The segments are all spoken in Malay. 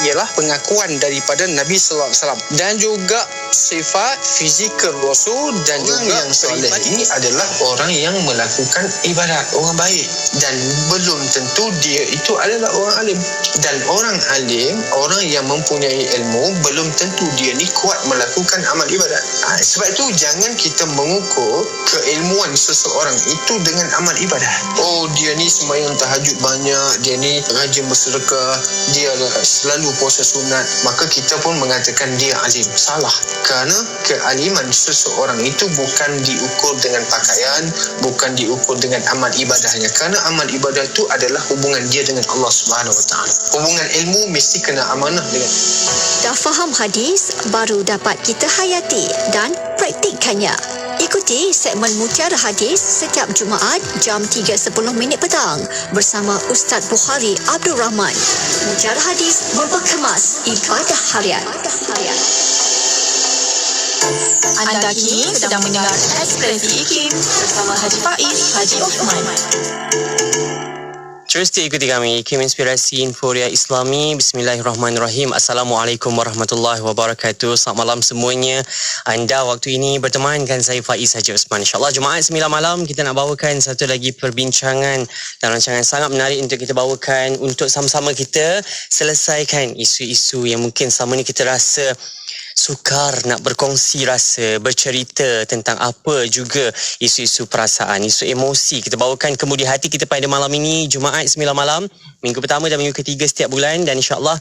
ialah pengakuan daripada Nabi sallallahu alaihi wasallam dan juga sifat fizikal Rasul dan orang juga yang soleh ini adalah orang yang melakukan ibadat, orang baik, dan belum tentu dia itu adalah orang alim. Dan orang alim, orang yang mempunyai ilmu, belum tentu dia ni kuat melakukan amal ibadat. Sebab itu jangan kita mengukur keilmuan seseorang itu dengan amal ibadat. Oh, dia ni sembahyang tahajud banyak, dia ni rajin bersedekah, dia selalu puasa sunat, maka kita pun mengatakan dia alim. Salah. Kerana kealiman seseorang itu bukan diukur dengan pakaian, bukan diukur dengan amal ibadahnya. Kerana amal ibadah itu adalah hubungan dia dengan Allah Subhanahu Wa Taala. Hubungan ilmu mesti kena amanah dengan. Dah faham hadis, baru dapat kita hayati dan praktikkannya. Ikuti segmen Mutiara Hadis setiap Jumaat jam 3.10 petang bersama Ustaz Bukhari Abdul Rahman. Mutiara Hadis memperkemas ibadah harian. Anda kini sedang mendengar Ekspresi IKIM bersama Haji Faiz, Haji Osman. Terus ikuti kami, IKIM Inspirasi Inforia Islami. Bismillahirrahmanirrahim. Assalamualaikum warahmatullahi wabarakatuh. Selamat malam semuanya. Anda waktu ini berteman dengan saya Faiz Haji Osman. InsyaAllah Jumaat 9 malam kita nak bawakan satu lagi perbincangan dan rancangan sangat menarik untuk kita bawakan untuk sama-sama kita selesaikan isu-isu yang mungkin selama ni kita rasa sukar nak berkongsi rasa, bercerita tentang apa juga isu-isu perasaan, isu emosi. Kita bawakan kemudi hati kita pada malam ini, Jumaat 9 malam, minggu pertama dan minggu ketiga setiap bulan. Dan insyaAllah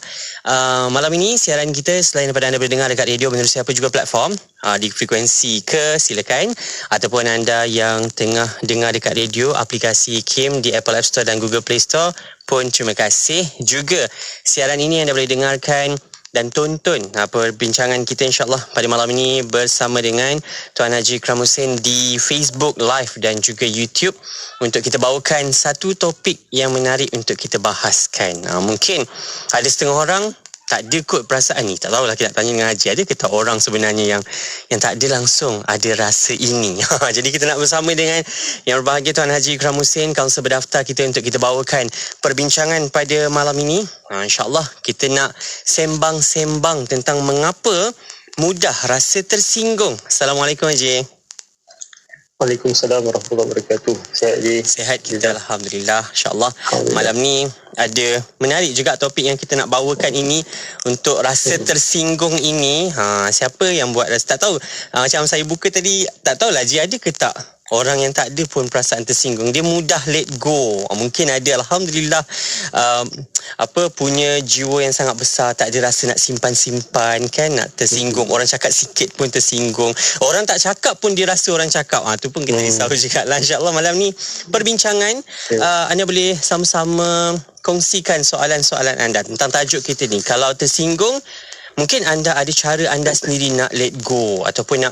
malam ini siaran kita selain daripada anda berdengar dekat radio menerusi apa juga platform, di frekuensi ke silakan, ataupun anda yang tengah dengar dekat radio aplikasi IKIM di Apple App Store dan Google Play Store pun terima kasih. Juga siaran ini anda boleh dengarkan dan tonton perbincangan kita insyaAllah pada malam ini bersama dengan Tuan Haji Ikram Hussein di Facebook Live dan juga YouTube untuk kita bawakan satu topik yang menarik untuk kita bahaskan. Mungkin ada setengah orang tak ada kot perasaan ni. Tak tahulah kita nak tanya dengan Haji, ada ke tak orang sebenarnya yang tak ada langsung ada rasa ini. Jadi kita nak bersama dengan yang berbahagia Tuan Haji Ikram Hussein, kaunselor berdaftar kita, untuk kita bawakan perbincangan pada malam ini. InsyaAllah kita nak sembang-sembang tentang mengapa mudah rasa tersinggung. Assalamualaikum Haji. Waalaikumsalam warahmatullahi wabarakatuh. Sihat je? Sihat kita, Alhamdulillah. InsyaAllah malam ni ada menarik juga topik yang kita nak bawakan ini untuk rasa tersinggung ini. Siapa yang buat rasa, tak tahu. Macam saya buka tadi, tak tahulah Ji ada ke tak orang yang tak ada pun perasaan tersinggung. Dia mudah let go. Mungkin ada, Alhamdulillah, punya jiwa yang sangat besar, tak ada rasa nak simpan-simpan kan, nak tersinggung. Orang cakap sikit pun tersinggung. Orang tak cakap pun dia rasa orang cakap. Tu pun kita risau juga lah. InsyaAllah malam ni perbincangan, anda boleh sama-sama kongsikan soalan-soalan anda tentang tajuk kita ni. Kalau tersinggung, mungkin anda ada cara anda sendiri nak let go, ataupun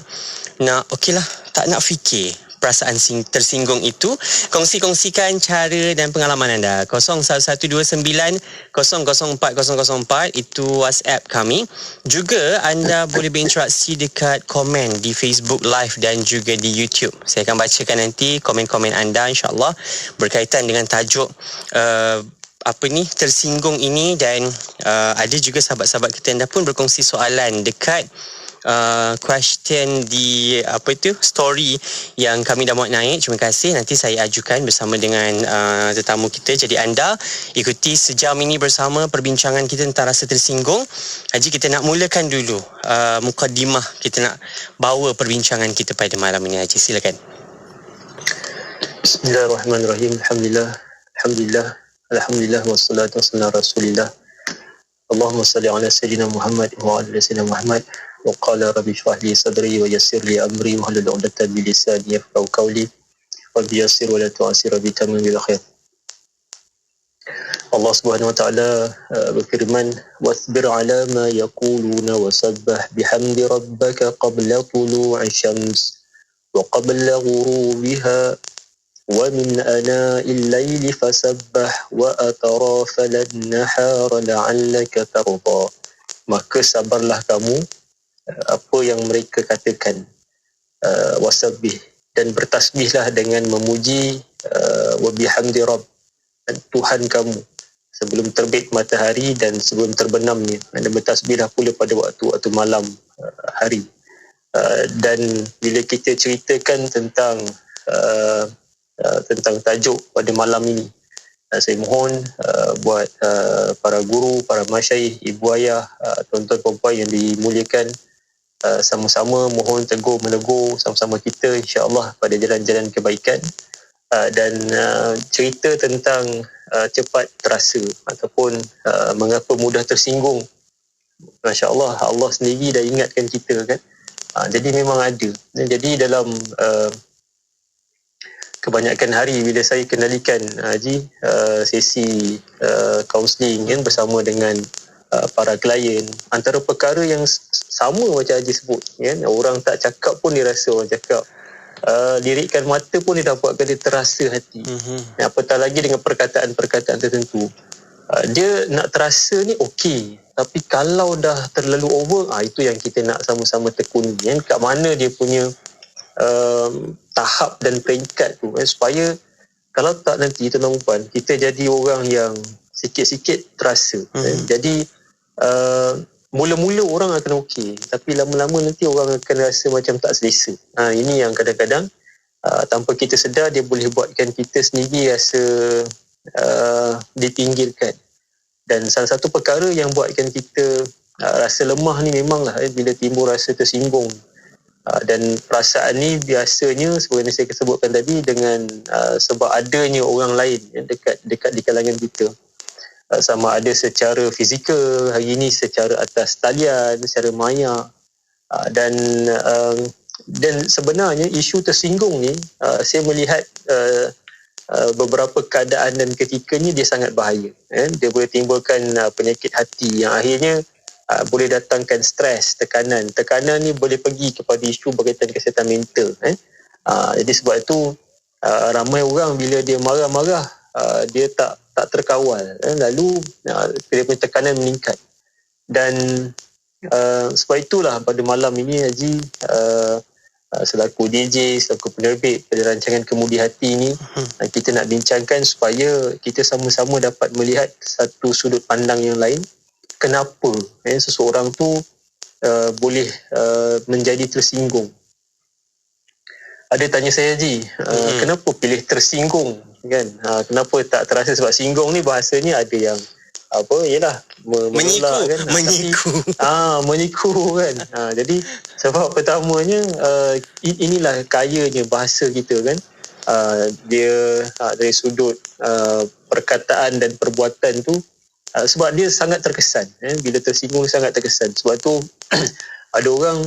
nak okeylah, tak nak fikir perasaan tersinggung itu. Kongsikan cara dan pengalaman anda. 0129004004 itu WhatsApp kami. Juga anda boleh berinteraksi dekat komen di Facebook Live dan juga di YouTube. Saya akan bacakan nanti komen-komen anda insyaAllah berkaitan dengan tajuk tersinggung ini. Dan ada juga sahabat-sahabat kita yang dah pun berkongsi soalan dekat question di story yang kami dah muat naik. Terima kasih. Nanti saya ajukan bersama dengan tetamu kita. Jadi anda ikuti sejam ini bersama perbincangan kita tentang rasa tersinggung. Haji, kita nak mulakan dulu mukaddimah. Kita nak bawa perbincangan kita pada malam ini. Haji, silakan. Bismillahirrahmanirrahim. Alhamdulillah wassalatu wassalamu ala Rasulillah. Allahumma salli ala sayyidina Muhammad wa ala sayyidina Muhammad. Wa qala rabbi shrah li sadri wa yassir li amri wa hlul 'uqdatam min lisani yafqahu qawli. Rabbi yassir wa la tu'assir bi tamam bil khair. Allah Subhanahu wa taala berfirman, wasbir 'ala ma yaquluna wa sabbih bihamdi rabbika qabla tulu'i syams wa qabla ghurubiha wa min ana'il laili fasabbih wa atrafal nahar la'allaka tarda. Maka sabarlah kamu apa yang mereka katakan, wasabbih, dan bertasbihlah dengan memuji wa bihamdi rabb, Tuhan kamu, sebelum terbit matahari dan sebelum terbenamnya, dan bertasbihlah pula pada waktu malam hari. Dan bila kita ceritakan tentang tajuk pada malam ini, saya mohon buat para guru, para masyayikh, ibu ayah, tuan-tuan perempuan yang dimuliakan, sama-sama mohon tegur menegur sama-sama kita insya-Allah pada jalan-jalan kebaikan, dan cerita tentang cepat terasa ataupun mengapa mudah tersinggung. Masya-Allah, Allah sendiri dah ingatkan kita kan. Jadi memang ada. Jadi dalam kebanyakan hari bila saya kendalikan Haji sesi kaunseling kan bersama dengan para klien, antara perkara yang sama macam Haji sebut kan, orang tak cakap pun dia rasa orang cakap, lirikan mata pun dia dapatkan dia terasa hati. Apatah lagi dengan perkataan-perkataan tertentu, dia nak terasa ni okey, tapi kalau dah terlalu over, itu yang kita nak sama-sama tekuni kan, kat mana dia punya tahap dan peringkat tu, supaya kalau tak nanti tuan-tuan kita jadi orang yang sikit-sikit terasa. Jadi mula-mula orang akan okey, tapi lama-lama nanti orang akan rasa macam tak selesa. Ini yang kadang-kadang tanpa kita sedar dia boleh buatkan kita sendiri rasa dipinggirkan. Dan salah satu perkara yang buatkan kita rasa lemah ni memanglah bila timbul rasa tersinggung. Dan perasaan ni biasanya seperti saya sebutkan tadi dengan sebab adanya orang lain dekat di kalangan kita, sama ada secara fizikal, hari ini secara atas talian, secara maya, dan sebenarnya isu tersinggung ni saya melihat beberapa keadaan dan ketikanya dia sangat bahaya. Dia boleh timbulkan penyakit hati yang akhirnya boleh datangkan stres, tekanan ni boleh pergi kepada isu berkaitan kesihatan mental. Jadi sebab itu ramai orang bila dia marah-marah, dia tak terkawal, lalu dia punya tekanan meningkat. Dan sebab itulah pada malam ini Haji, selaku DJ, selaku penerbit pada rancangan Kemudi Hati ni, kita nak bincangkan supaya kita sama-sama dapat melihat satu sudut pandang yang lain. Kenapa seseorang tu boleh menjadi tersinggung? Ada tanya saya, Haji, kenapa pilih tersinggung kan? Kenapa tak terasa? Sebab singgung ni bahasanya ada yang menyiku kan? Menyiku kan. Jadi sebab pertamanya inilah kayanya bahasa kita kan. Dia dari sudut perkataan dan perbuatan tu, sebab dia sangat terkesan, bila tersinggung dia sangat terkesan. Sebab tu ada orang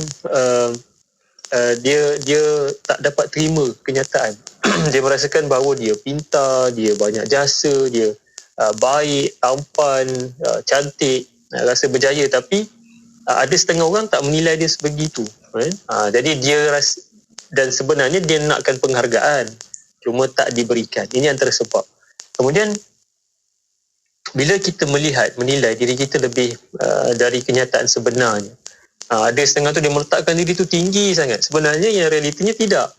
dia tak dapat terima kenyataan. Dia merasakan bahawa dia pintar, dia banyak jasa, dia baik, tampan, cantik, rasa berjaya, tapi ada setengah orang tak menilai dia sebegitu. Jadi dia rasa, dan sebenarnya dia nakkan penghargaan, cuma tak diberikan. Ini antara sebab. Kemudian bila kita menilai diri kita lebih dari kenyataan sebenarnya, ada setengah tu dia meletakkan diri tu tinggi sangat. Sebenarnya yang realitinya tidak.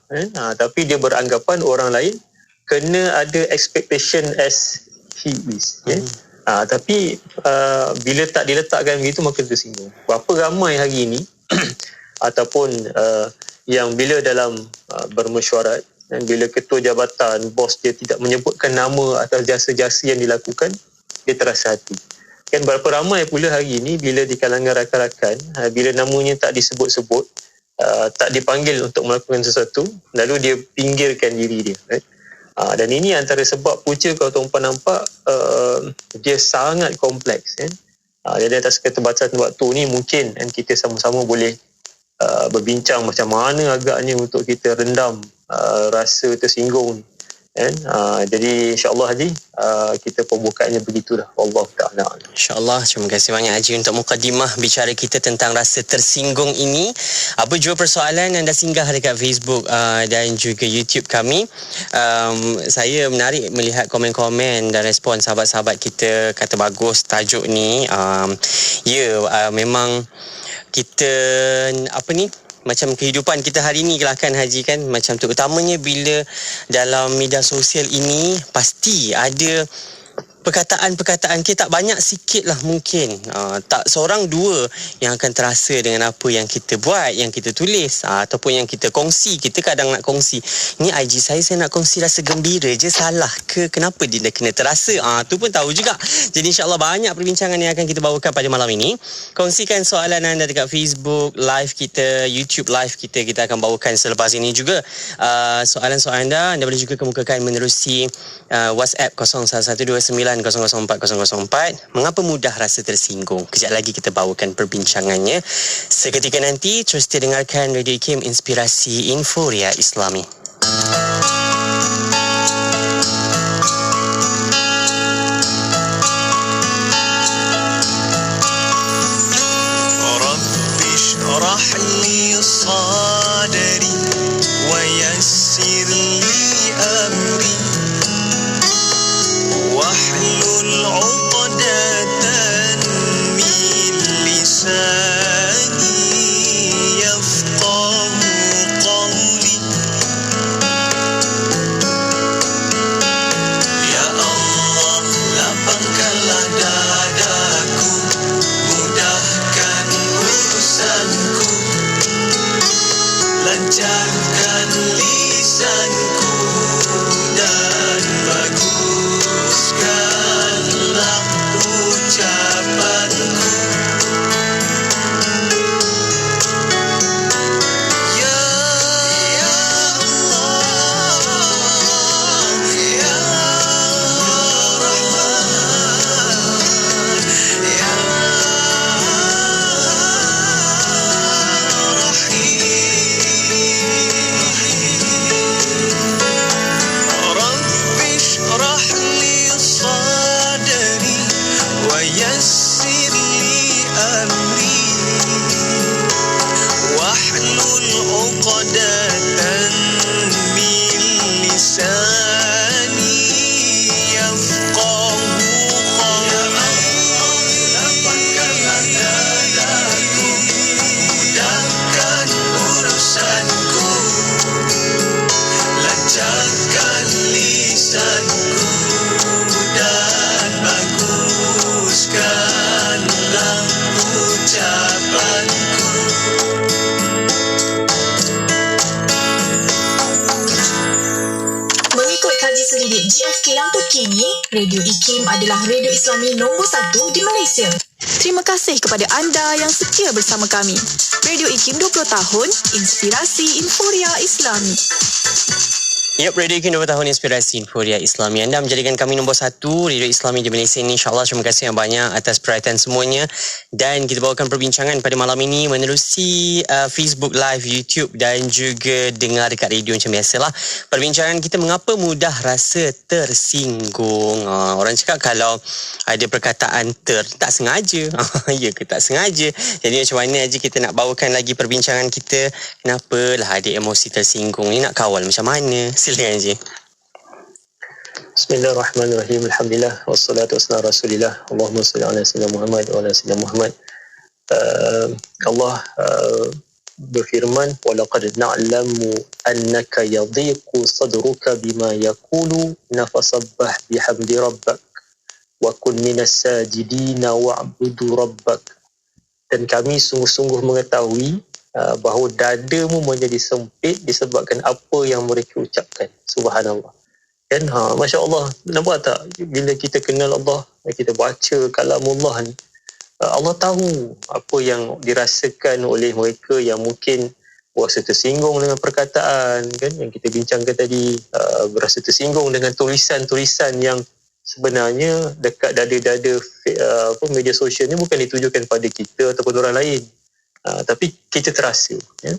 Tapi dia beranggapan orang lain kena ada expectation as he is. Tapi bila tak diletakkan begitu, maka tersinggung. Berapa ramai hari ini ataupun yang bila dalam bermesyuarat, bila ketua jabatan, bos dia tidak menyebutkan nama atas jasa-jasa yang dilakukan, dia terasa hati. Kan berapa ramai pula hari ini bila di kalangan rakan-rakan, bila namanya tak disebut-sebut, tak dipanggil untuk melakukan sesuatu, lalu dia pinggirkan diri dia. Dan ini antara sebab punca, kalau tuan-puan nampak, dia sangat kompleks. Jadi atas keterbatasan waktu ni mungkin kita sama-sama boleh berbincang macam mana agaknya untuk kita rendam rasa tersinggung ni. Jadi insya-Allah Haji, kita pembukaannya begitulah. Allah Ta'ala. InsyaAllah. Terima kasih banyak Haji untuk mukadimah bicara kita tentang rasa tersinggung ini. Apa jua persoalan anda singgah dekat Facebook dan juga YouTube kami. Saya menarik melihat komen-komen dan respon sahabat-sahabat kita, kata bagus tajuk ni. Memang kita macam kehidupan kita hari ni lah kan Haji kan, macam tu. Utamanya bila dalam media sosial ini pasti ada perkataan-perkataan kita tak banyak, sikit lah mungkin. Tak seorang dua yang akan terasa dengan apa yang kita buat, yang kita tulis, ataupun yang kita kongsi. Kita kadang nak kongsi, ni IG saya nak kongsi rasa gembira je, salah ke? Kenapa dia dah kena terasa? Tu pun tahu juga. Jadi insyaAllah banyak perbincangan yang akan kita bawakan pada malam ini. Kongsikan soalan anda dekat Facebook live kita, YouTube live kita. Kita akan bawakan selepas ini juga soalan-soalan anda. Anda boleh juga kemukakan menerusi WhatsApp 011290040004. Mengapa mudah rasa tersinggung? Kejap lagi kita bawakan perbincangannya. Seketika nanti terus dengarkan Radio IKIM Inspirasi Inforia Islami. Rabbi shrah li sadri wa yassir li amri wahlul 'uqdatan min lisani yafqahu qawli. Ya Allah, lapangkanlah dadaku, mudahkan urusanku, lancarkan lisanku, dan baguskanlah ucapanku. Ya Allah, Ya Rahman, Ya Rahim. Rabbi shrah li sadri wa yassir li amri wahlul 'uqdatan min lisani yafqahu qawli. Lapangkanlah dadaku, mudahkan urusanku, lancarkan lisanku, dan baguskanlah ucapanku. Mengikut kaji selidik GFK yang terkini, Radio IKIM adalah radio Islami nombor 1 di Malaysia. Terima kasih kepada anda yang setia bersama kami. Radio IKIM 20 tahun, inspirasi Inforia Islami. Yep, Radio IKIM 2 tahun Inspirasi Inforia Islami. Anda menjadikan kami nombor 1 Radio Islami di Malaysia ini. InsyaAllah terima kasih yang banyak atas perhatian semuanya. Dan kita bawakan perbincangan pada malam ini menerusi Facebook Live, YouTube dan juga dengar dekat radio macam biasalah. Perbincangan kita, mengapa mudah rasa tersinggung. Orang cakap kalau ada perkataan tak sengaja. Ya ke tak sengaja. Jadi macam mana aja kita nak bawakan lagi perbincangan kita. Kenapalah ada emosi tersinggung ni, nak kawal macam mana? Silakan je. Bismillahirrahmanirrahim. Alhamdulillah wassalatu wassalamu ala Rasulillah. Allahumma salli ala sayyidina Muhammad wa ala sayyidina Muhammad. Allah berfirman, wa laqad na'lamu annaka yadhiqu sadruka bima yaqulu fasabbah bihamdi rabbak wa kun minas sajidin wa'budu rabbak. Dan kami sungguh-sungguh mengetahui bahawa dadamu menjadi sempit disebabkan apa yang mereka ucapkan. Subhanallah. Kan, Masya Allah, nampak tak? Bila kita kenal Allah, kita baca kalamullah ni, Allah tahu apa yang dirasakan oleh mereka yang mungkin berasa tersinggung dengan perkataan, kan, yang kita bincangkan tadi, berasa tersinggung dengan tulisan-tulisan yang sebenarnya dekat dada-dada media sosial ni bukan ditujukan pada kita ataupun orang lain. Tapi kita terasa, ya.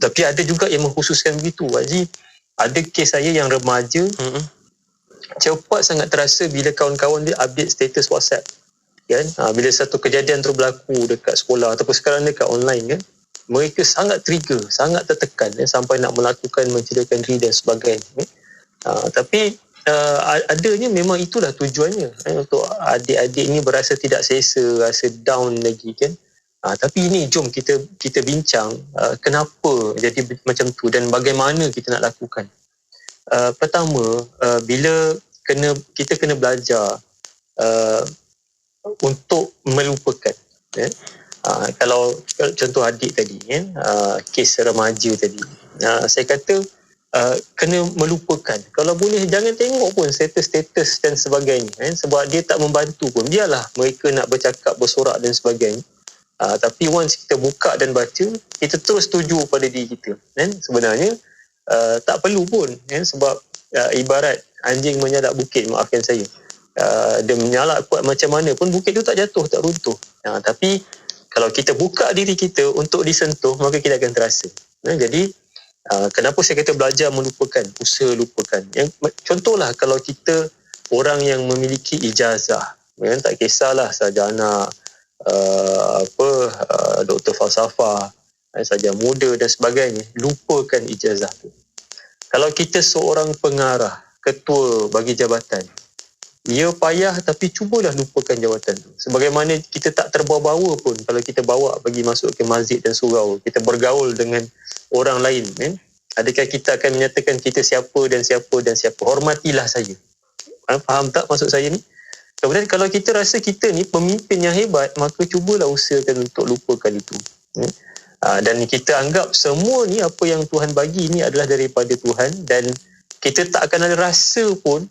Tapi ada juga yang mengkhususkan begitu, Haji. Ada kes saya yang remaja, cepat sangat terasa bila kawan-kawan dia update status WhatsApp, kan. Bila satu kejadian tu berlaku dekat sekolah ataupun sekarang dekat online, kan, mereka sangat trigger, sangat tertekan, ya, sampai nak melakukan mencederakan diri dan sebagainya. Tapi adanya memang itulah tujuannya, untuk adik-adik ni berasa tidak selesa, rasa down lagi, kan. Tapi ini jom kita bincang kenapa jadi macam tu dan bagaimana kita nak lakukan. Pertama, bila kita kena belajar untuk melupakan. Kalau contoh adik tadi, kes remaja tadi, saya kata kena melupakan. Kalau boleh jangan tengok pun status-status dan sebagainya, sebab dia tak membantu pun. Biarlah mereka nak bercakap, bersorak dan sebagainya. Tapi once kita buka dan baca, kita terus tuju pada diri kita. Sebenarnya tak perlu pun, sebab ibarat anjing menyalak bukit, maafkan saya. Dia menyalak kuat macam mana pun bukit tu tak jatuh, tak runtuh. Tapi kalau kita buka diri kita untuk disentuh, maka kita akan terasa. Jadi kenapa saya kata belajar melupakan, usaha lupakan. Contohlah kalau kita orang yang memiliki ijazah, tak kisahlah sarjana, doktor falsafah, sarjana muda dan sebagainya, lupakan ijazah tu. Kalau kita seorang pengarah, ketua bagi jabatan, ia payah tapi cubalah lupakan jawatan tu. Sebagaimana kita tak terbawa-bawa pun kalau kita bawa bagi masuk ke masjid dan surau, kita bergaul dengan orang lain, adakah kita akan menyatakan kita siapa dan siapa dan siapa? Hormatilah saya. Faham tak maksud saya ni? Kemudian kalau kita rasa kita ni pemimpin yang hebat, maka cubalah usahakan untuk lupakan itu. Dan kita anggap semua ni apa yang Tuhan bagi ni adalah daripada Tuhan, dan kita tak akan ada rasa pun,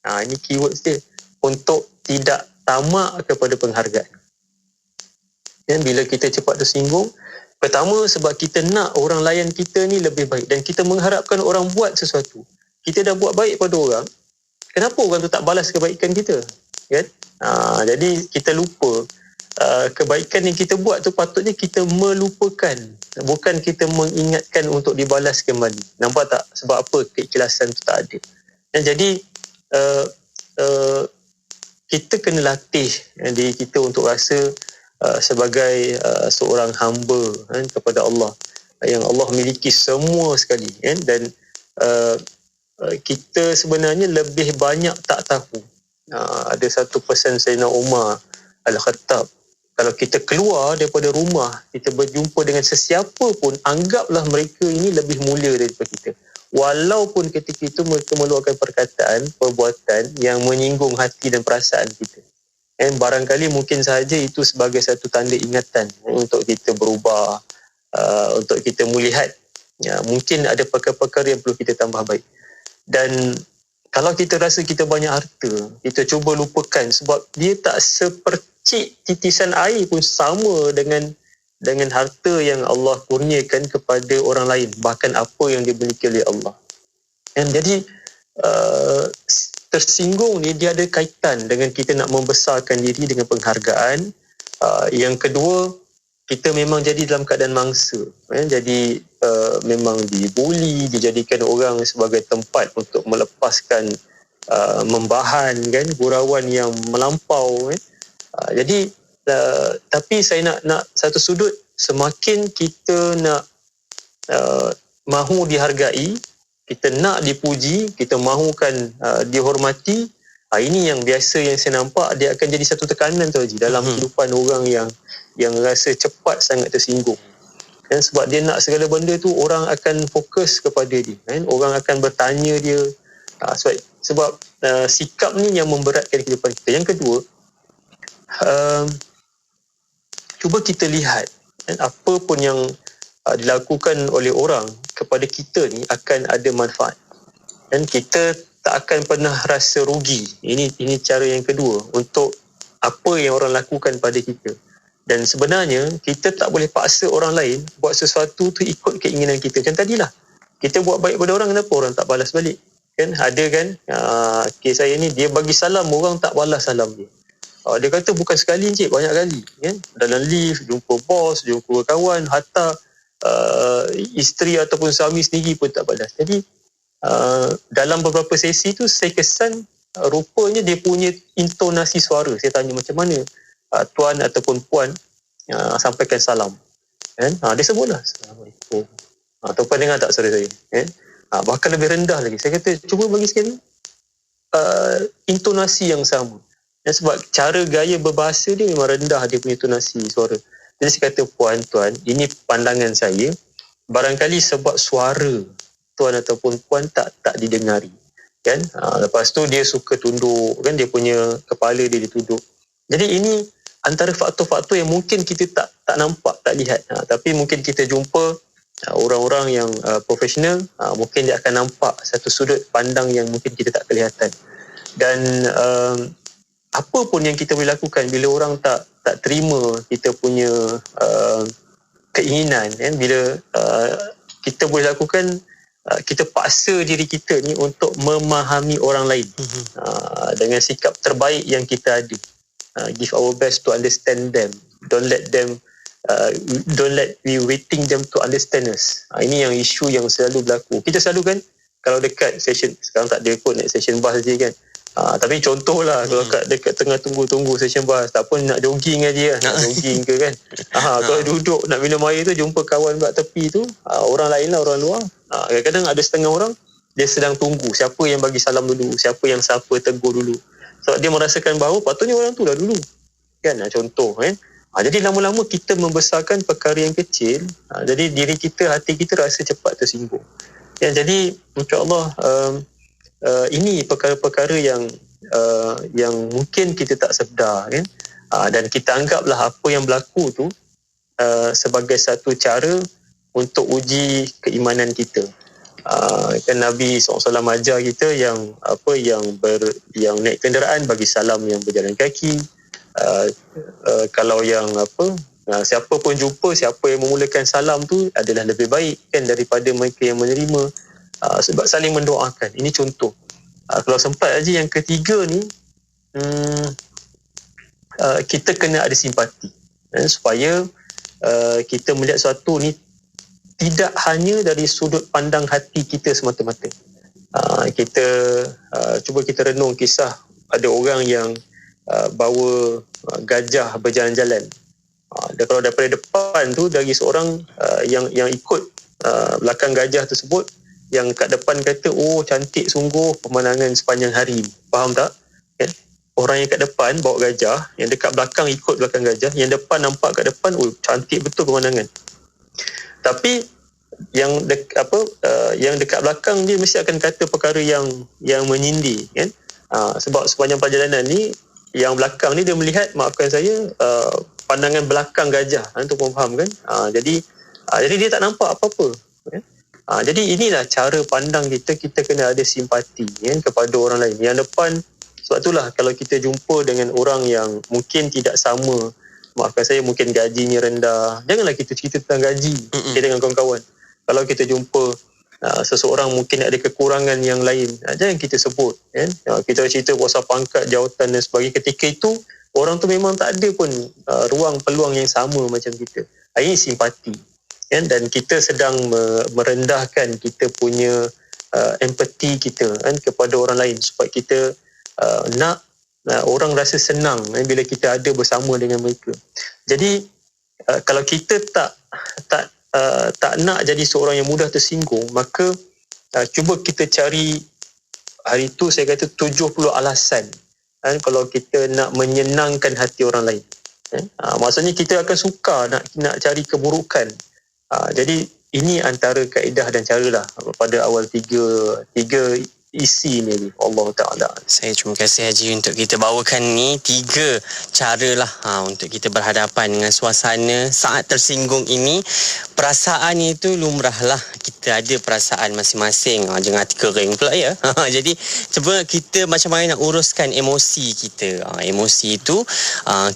ini keyword dia, untuk tidak tamak kepada penghargaan. Bila kita cepat tersinggung, pertama sebab kita nak orang layan kita ni lebih baik, dan kita mengharapkan orang buat sesuatu. Kita dah buat baik pada orang, kenapa orang tu tak balas kebaikan kita? Kan? Jadi kita lupa kebaikan yang kita buat tu patutnya kita melupakan, bukan kita mengingatkan untuk dibalas kembali. Nampak tak? Sebab apa keikhlasan tu tak ada. Dan jadi kita kena latih diri kita untuk rasa sebagai seorang hamba kepada Allah, yang Allah miliki semua sekali, dan kita sebenarnya lebih banyak tak tahu. Ada satu pesan Sayyidina Umar Al-Khattab, kalau kita keluar daripada rumah, kita berjumpa dengan sesiapa pun, anggaplah mereka ini lebih mulia daripada kita, walaupun ketika itu mereka meluahkan perkataan, perbuatan yang menyinggung hati dan perasaan kita. Barangkali mungkin sahaja itu sebagai satu tanda ingatan untuk kita berubah, untuk kita melihat mungkin ada perkara-perkara yang perlu kita tambah baik. Dan kalau kita rasa kita banyak harta, kita cuba lupakan, sebab dia tak sepercik titisan air pun sama dengan harta yang Allah kurniakan kepada orang lain, bahkan apa yang dimiliki oleh Allah. Dan jadi tersinggung ni dia ada kaitan dengan kita nak membesarkan diri dengan penghargaan. Yang kedua, kita memang jadi dalam keadaan mangsa, jadi memang dibuli, dijadikan orang sebagai tempat untuk melepaskan membahan, kan, gurauan yang melampau. Jadi tapi saya nak satu sudut, semakin kita nak mahu dihargai, kita nak dipuji, kita mahukan dihormati, ini yang biasa yang saya nampak dia akan jadi satu tekanan tu Haji, dalam kehidupan orang yang rasa cepat sangat tersinggung. Sebab dia nak segala benda tu orang akan fokus kepada dia, orang akan bertanya dia, sebab sikap ni yang memberatkan kehidupan kita. Yang kedua, cuba kita lihat apa pun yang dilakukan oleh orang kepada kita ni akan ada manfaat, dan kita tak akan pernah rasa rugi. Ini cara yang kedua untuk apa yang orang lakukan pada kita. Dan sebenarnya kita tak boleh paksa orang lain buat sesuatu tu ikut keinginan kita. Macam tadilah, kita buat baik pada orang, kenapa orang tak balas balik? Kan ada kan kes saya ni, dia bagi salam, orang tak balas salam dia. Dia kata bukan sekali encik, banyak kali, kan? Dalam lift, jumpa bos, jumpa kawan, hatta isteri ataupun suami sendiri pun tak balas. Jadi dalam beberapa sesi tu saya kesan rupanya dia punya intonasi suara. Saya tanya macam mana tuan ataupun puan sampaikan salam, kan? Dia sebutlah Assalamualaikum. Tuan dengar tak suara saya, kan? Bahkan lebih rendah lagi. Saya kata cuba bagi sekali intonasi yang sama. Dan sebab cara gaya berbahasa dia memang rendah, dia punya intonasi suara. Jadi saya kata, puan, tuan, ini pandangan saya, barangkali sebab suara tuan ataupun puan tak didengari. kan. Lepas tu dia suka tunduk kan, dia punya kepala dia ditunduk. Jadi ini antara faktor-faktor yang mungkin kita tak nampak, tak lihat, tapi mungkin kita jumpa orang-orang yang profesional, mungkin dia akan nampak satu sudut pandang yang mungkin kita tak kelihatan. Dan apa pun yang kita boleh lakukan bila orang tak terima kita punya keinginan, kan, bila kita boleh lakukan, kita paksa diri kita ni untuk memahami orang lain dengan sikap terbaik yang kita ada. Give our best to understand them. Don't let we waiting them to understand us. Ini yang isu yang selalu berlaku. Kita selalu kan, kalau dekat session, sekarang tak ada pun naik session bus je kan. Tapi contohlah kalau dekat tengah tunggu session bus, tak pun nak jogging aja nak jogging ke kan. Kalau duduk nak minum air tu, jumpa kawan kat tepi tu, orang lain lah, orang luar. Kadang-kadang ada setengah orang dia sedang tunggu siapa yang bagi salam dulu, siapa yang sapa tegur dulu. Sebab dia merasakan bahawa patutnya orang tu lah dulu. Kan, contoh kan. Jadi lama-lama kita membesarkan perkara yang kecil, jadi diri kita, hati kita rasa cepat tersinggung. Jadi insya-Allah ini perkara-perkara yang mungkin kita tak sedar kan. Dan kita anggaplah apa yang berlaku tu sebagai satu cara untuk uji keimanan kita. Kan Nabi SAW ajar kita yang naik kenderaan bagi salam yang berjalan kaki. Kalau yang siapa pun jumpa, siapa yang memulakan salam tu adalah lebih baik kan daripada mereka yang menerima, sebab saling mendoakan. Ini contoh. Kalau sempat aja yang ketiga ni, kita kena ada simpati supaya kita melihat sesuatu ni tidak hanya dari sudut pandang hati kita semata-mata. Kita cuba kita renung kisah ada orang yang bawa gajah berjalan-jalan. Dan kalau daripada depan tu, dari seorang yang ikut belakang gajah tersebut, yang kat depan kata, oh cantik sungguh pemandangan sepanjang hari. Faham tak? Kan? Orang yang kat depan bawa gajah, yang dekat belakang ikut belakang gajah, yang depan nampak kat depan, oh cantik betul pemandangan. Tapi yang dekat belakang dia mesti akan kata perkara yang menyindir kan. Sebab sepanjang perjalanan ni, yang belakang ni dia melihat, maafkan saya, pandangan belakang gajah. Tu pun faham kan. Jadi dia tak nampak apa-apa kan? Jadi inilah cara pandang kita kena ada simpati kan, kepada orang lain yang depan. Sebab itulah kalau kita jumpa dengan orang yang mungkin tidak sama, maafkan saya, mungkin gajinya rendah, janganlah kita cerita tentang gaji dengan kawan-kawan. Kalau kita jumpa seseorang mungkin ada kekurangan yang lain, jangan kita sebut kan. Kita cerita pasal pangkat, jawatan dan sebagainya. Ketika itu orang tu memang tak ada pun ruang peluang yang sama macam kita. Ini simpati kan? Dan kita sedang merendahkan kita punya empati kita kan, kepada orang lain, supaya kita nak orang rasa senang bila kita ada bersama dengan mereka. Jadi kalau kita tak nak jadi seorang yang mudah tersinggung, maka cuba kita cari, hari tu saya kata 70 alasan kan, kalau kita nak menyenangkan hati orang lain kan. Maksudnya kita akan suka nak cari keburukan. Jadi ini antara kaedah dan cara lah pada awal tiga isi ni. Allah Ta'ala. Saya terima kasih Haji untuk kita bawakan ni 3 cara lah untuk kita berhadapan dengan suasana saat tersinggung ini. Perasaan itu lumrah lah, kita ada perasaan masing-masing. Jangan hati kering pula ya. Jadi cuba kita macam mana nak uruskan emosi kita. Emosi itu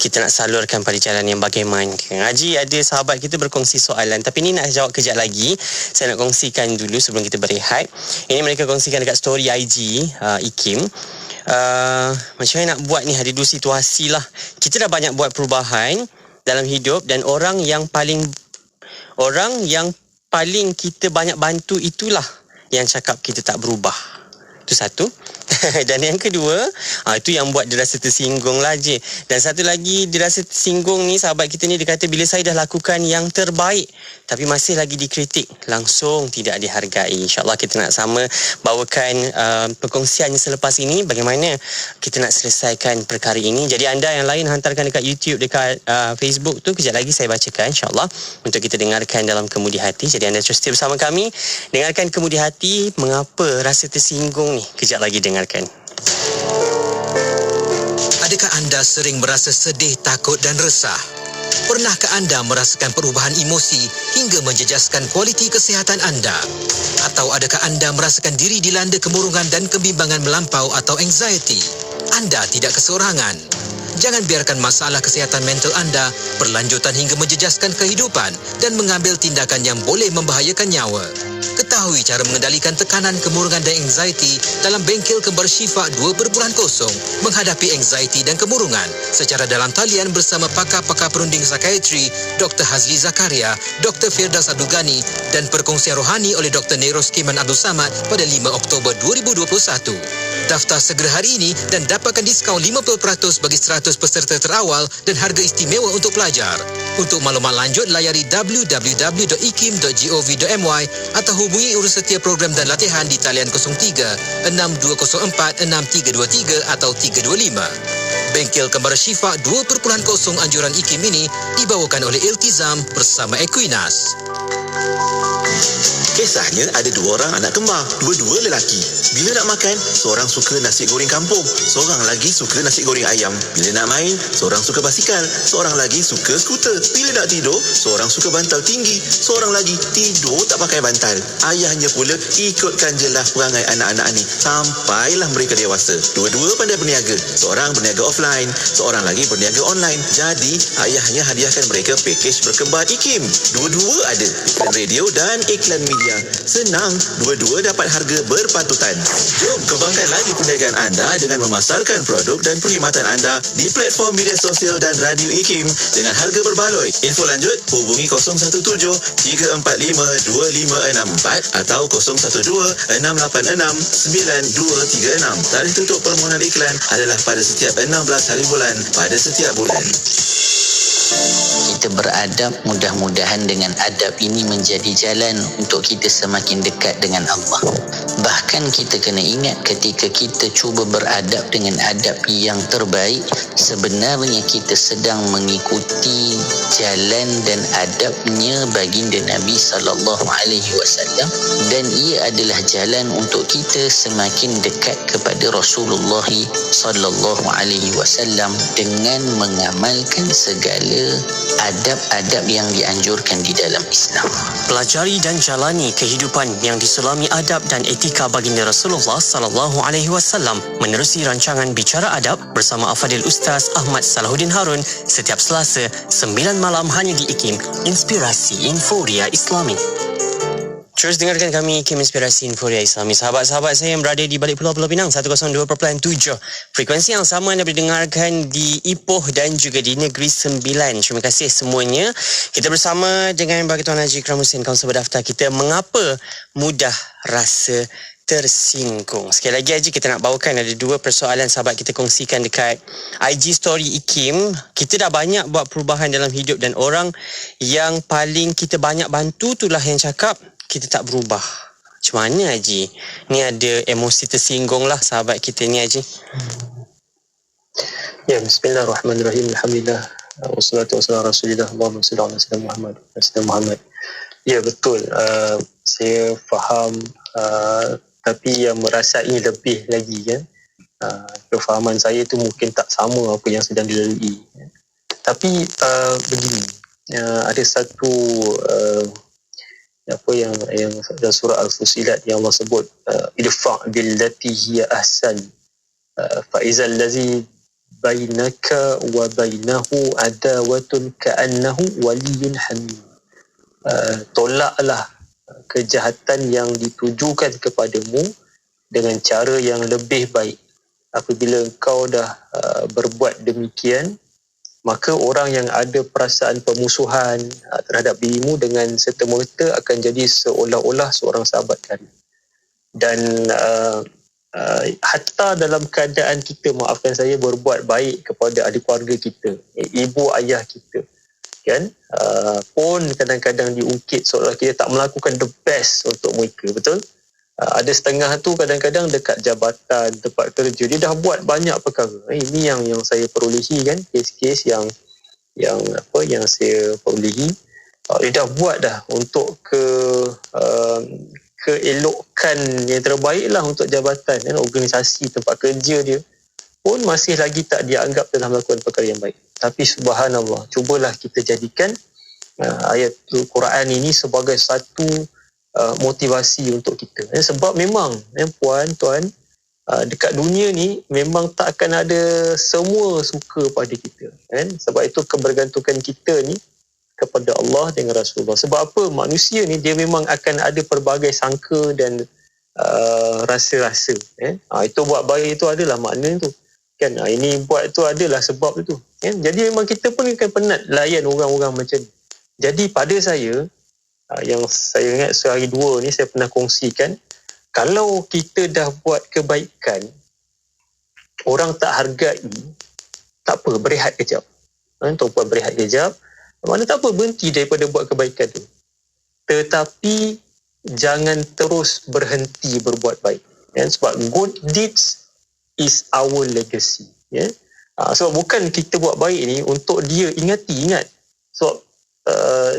kita nak salurkan pada jalan yang bagaimana. Haji, ada sahabat kita berkongsi soalan, tapi ni nak jawab kejap lagi. Saya nak kongsikan dulu sebelum kita berehat. Ini mereka kongsikan dekat story IG IKIM. Macam mana nak buat ni, ada 2 situasi lah. Kita dah banyak buat perubahan dalam hidup, dan orang yang paling kita banyak bantu itulah yang cakap kita tak berubah. Itu satu. Dan yang kedua, itu yang buat dia rasa tersinggung lah je. Dan satu lagi, dia rasa tersinggung ni, sahabat kita ni, dia kata bila saya dah lakukan yang terbaik tapi masih lagi dikritik, langsung tidak dihargai. InsyaAllah kita nak sama bawakan perkongsiannya selepas ini, bagaimana kita nak selesaikan perkara ini. Jadi anda yang lain hantarkan dekat YouTube, dekat Facebook tu, kejap lagi saya bacakan insyaAllah untuk kita dengarkan dalam Kemudi Hati. Jadi anda terus stay bersama kami, dengarkan Kemudi Hati, mengapa rasa tersinggung ni. Kejap lagi dengarkan. Adakah anda sering merasa sedih, takut dan resah? Pernahkah anda merasakan perubahan emosi hingga menjejaskan kualiti kesihatan anda? Atau adakah anda merasakan diri dilanda kemurungan dan kebimbangan melampau atau anxiety? Anda tidak keseorangan. Jangan biarkan masalah kesihatan mental anda berlanjutan hingga menjejaskan kehidupan dan mengambil tindakan yang boleh membahayakan nyawa. Ketahui cara mengendalikan tekanan, kemurungan dan anxiety dalam bengkel Kembar Syifa 2.0 menghadapi anxiety dan kemurungan secara dalam talian bersama pakar-pakar perunding psikiatri Dr. Hazli Zakaria, Dr. Firdaus Abdul Ghani dan perkongsian rohani oleh Dr. Neros Kiman Abdul Samad pada 5 Oktober 2021. Daftar segera hari ini dan dapatkan diskaun 50% bagi 100 peserta terawal dan harga istimewa untuk pelajar. Untuk maklumat lanjut, layari www.ikim.gov.my atau hubungi urusantia program dan latihan di talian 03 6204 6323 atau 325. Bengkel Kembar Syifa 2.0 anjuran IKIM ini dibawakan oleh Iltizam bersama Equinas. Kisahnya ada dua orang anak kembar, dua-dua lelaki. Bila nak makan, seorang suka nasi goreng kampung, seorang lagi suka nasi goreng ayam. Bila nak main, seorang suka basikal, seorang lagi suka skuter. Bila nak tidur, seorang suka bantal tinggi, seorang lagi tidur tak pakai bantal. Ayahnya pula ikutkan jelah perangai anak-anak ni sampailah mereka dewasa. Dua-dua pandai berniaga, seorang berniaga offline, seorang lagi berniaga online. Jadi, ayahnya hadiahkan mereka pakej berkembar IKIM. Dua-dua ada iklan radio dan iklan media. Senang, dua-dua dapat harga berpatutan. Jom kembangkan lagi perniagaan anda dengan memasarkan produk dan perkhidmatan anda di platform media sosial dan radio IKIM dengan harga berbaloi. Info lanjut, hubungi 017-345-2564 atau 012-686-9236. Tarikh tutup permohonan iklan adalah pada setiap 16 hari bulan pada setiap bulan. Kita beradab, mudah-mudahan dengan adab ini menjadi jalan untuk kita semakin dekat dengan Allah. Bahkan kita kena ingat ketika kita cuba beradab dengan adab yang terbaik, sebenarnya kita sedang mengikuti jalan dan adabnya baginda Nabi SAW, dan ia adalah jalan untuk kita semakin dekat kepada Rasulullah SAW dengan mengamalkan segala adab-adab yang dianjurkan di dalam Islam. Pelajari dan jalani kehidupan yang diselami adab dan etika baginda Rasulullah sallallahu alaihi wasallam menerusi rancangan Bicara Adab bersama Afadil Ustaz Ahmad Salahuddin Harun setiap Selasa 9 malam hanya di IKIM, Inspirasi Inforia Islami. Terus dengarkan kami IKIM Inspirasi Inforia Islami. Sahabat-sahabat saya yang berada di balik Pulau Pinang 102.7. Frekuensi yang sama anda boleh dengarkan di Ipoh dan juga di Negeri Sembilan. Terima kasih semuanya. Kita bersama dengan Bagi Tuan Haji Ikram Hussein, kaunselor berdaftar kita, mengapa mudah rasa tersinggung. Sekali lagi Haji, kita nak bawakan ada dua persoalan sahabat kita kongsikan dekat IG story IKIM. Kita dah banyak buat perubahan dalam hidup dan orang yang paling kita banyak bantu itulah yang cakap kita tak berubah. Macam mana Haji? Ni ada emosi tersinggung lah sahabat kita ni Haji. Ya, bismillahirrahmanirrahim. Alhamdulillah. Wassalatu wassalamu ala Rasulillah. Allahumma salli ala sayyidina Muhammad. Ya, betul. Saya faham, tapi yang merasai lebih lagi kan. Kefahaman saya tu mungkin tak sama apa yang sedang dilalui. Tapi begini, ada satu apa yang dalam surah Al-Fusilat yang Allah sebut, idfa' billati hiya ahsan fa izal ladzi bainaka wa bainahu adawatun ka'annahu waliyyun hamim. Tolaklah kejahatan yang ditujukan kepadamu dengan cara yang lebih baik. Apabila engkau dah berbuat demikian, maka orang yang ada perasaan pemusuhan terhadap dirimu dengan serta-merta akan jadi seolah-olah seorang sahabat karib. Dan hatta dalam keadaan kita, maafkan saya, berbuat baik kepada ahli keluarga kita, ibu ayah kita, kan, pun kadang-kadang diungkit seolah kita tak melakukan the best untuk mereka, betul? Ada setengah tu kadang-kadang dekat jabatan, tempat kerja, dia dah buat banyak perkara. Ini yang saya perolehi, kan, kes-kes yang saya perolehi. Dia dah buat dah untuk keelokan yang terbaik lah untuk jabatan, kan, organisasi tempat kerja dia, pun masih lagi tak dianggap telah melakukan perkara yang baik. Tapi subhanallah, cubalah kita jadikan ayat Quran ini sebagai satu motivasi untuk kita. Sebab memang, puan, tuan, dekat dunia ni memang tak akan ada semua suka pada kita, kan? Sebab itu kebergantungan kita ni kepada Allah dengan Rasulullah. Sebab apa? Manusia ni dia memang akan ada pelbagai sangka dan rasa-rasa. Itu buat baik itu adalah makna tu, kan? Ini buat tu adalah sebab itu, kan? Jadi memang kita pun akan penat layan orang-orang macam ni. Jadi pada saya, yang saya ingat sehari dua ni saya pernah kongsikan, kalau kita dah buat kebaikan, orang tak hargai, tak apa, berehat kejap. Tuan-puan berehat kejap. Mana tak apa, berhenti daripada buat kebaikan tu. Tetapi jangan terus berhenti berbuat baik. Sebab good deeds is our legacy. Sebab bukan kita buat baik ni untuk dia ingat. Sebab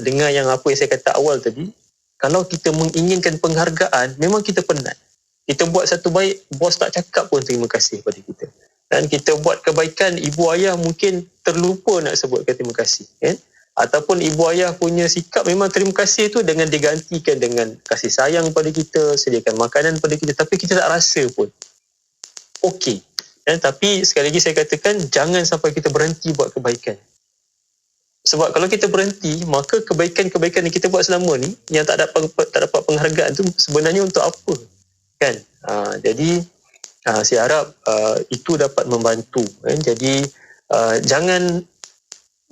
dengan yang apa yang saya kata awal tadi, kalau kita menginginkan penghargaan, memang kita penat. Kita buat satu baik, bos tak cakap pun terima kasih pada kita. Dan kita buat kebaikan, ibu ayah mungkin terlupa nak sebutkan terima kasih, kan? Ataupun ibu ayah punya sikap memang terima kasih tu dengan digantikan dengan kasih sayang pada kita, sediakan makanan pada kita, tapi kita tak rasa pun. Okey. Tapi sekali lagi saya katakan, jangan sampai kita berhenti buat kebaikan. Sebab kalau kita berhenti, maka kebaikan-kebaikan yang kita buat selama ni, yang tak dapat penghargaan tu sebenarnya untuk apa? Kan? Jadi saya harap itu dapat membantu. Jadi jangan,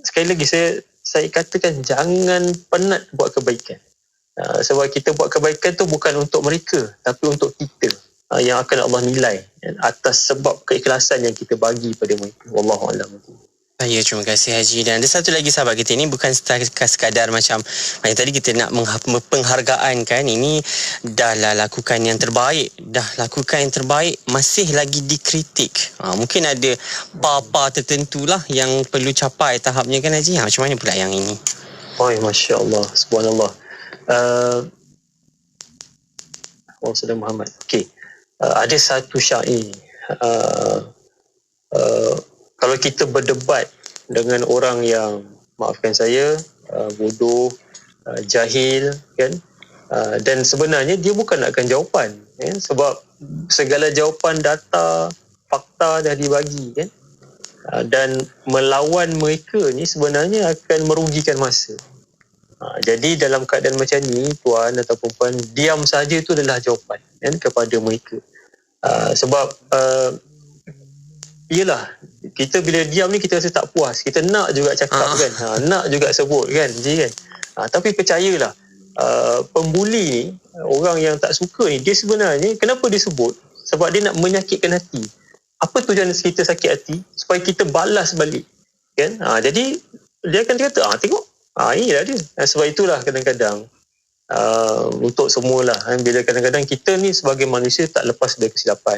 sekali lagi saya katakan, jangan penat buat kebaikan. Sebab kita buat kebaikan tu bukan untuk mereka, tapi untuk kita, yang akan Allah nilai atas sebab keikhlasan yang kita bagi pada mereka. Wallahualam. Ya, terima kasih Haji. Dan ada satu lagi sahabat kita ni, bukan sekadar macam tadi kita nak penghargaan, kan. Ini dah lah lakukan yang terbaik, masih lagi dikritik. Mungkin ada bar tertentu lah yang perlu capai tahapnya, kan Haji. Macam mana pula yang ini? Masya Allah, subhanallah. Saudara Muhammad. Okey. Ada satu syair. Kalau kita berdebat dengan orang yang, maafkan saya, bodoh, jahil, kan, dan sebenarnya dia bukan nakkan jawapan, kan? Sebab segala jawapan, data, fakta dah dibagi, kan, dan melawan mereka ni sebenarnya akan merugikan masa. Jadi dalam keadaan macam ni, tuan ataupun puan, diam saja itu adalah jawapan, kan, kepada mereka. Sebab yelah, kita bila diam ni kita rasa tak puas, kita nak juga cakap, kan, nak juga sebut, kan, kan. Tapi percayalah, pembuli ni, orang yang tak suka ni, dia sebenarnya kenapa dia sebut? Sebab dia nak menyakitkan hati. Apa tujuan kita sakit hati? Supaya kita balas balik, kan. Jadi dia akan kata, tengok, inilah dia. Sebab itulah kadang-kadang untuk semualah, bila kadang-kadang kita ni sebagai manusia tak lepas dari kesilapan.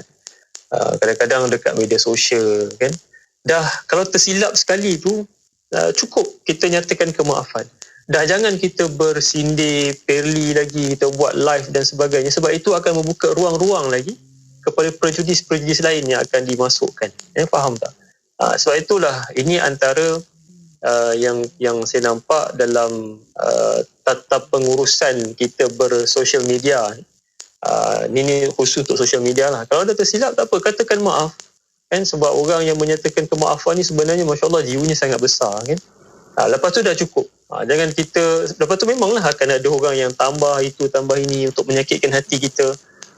Kadang-kadang dekat media sosial, kan, dah kalau tersilap sekali tu, cukup kita nyatakan kemaafan. Dah jangan kita bersindir perli lagi, kita buat live dan sebagainya, sebab itu akan membuka ruang-ruang lagi kepada prejudis-prejudis lain yang akan dimasukkan. Faham tak? Sebab itulah ini antara yang saya nampak dalam tata pengurusan kita bersosial media. Ini khusus untuk sosial media lah. Kalau ada tersilap, tak apa, katakan maaf, kan. Sebab orang yang menyatakan kemaafan ni sebenarnya Masya Allah jiwanya sangat besar, kan. Lepas tu dah cukup. Jangan kita, lepas tu memanglah akan ada orang yang tambah itu, tambah ini untuk menyakitkan hati kita.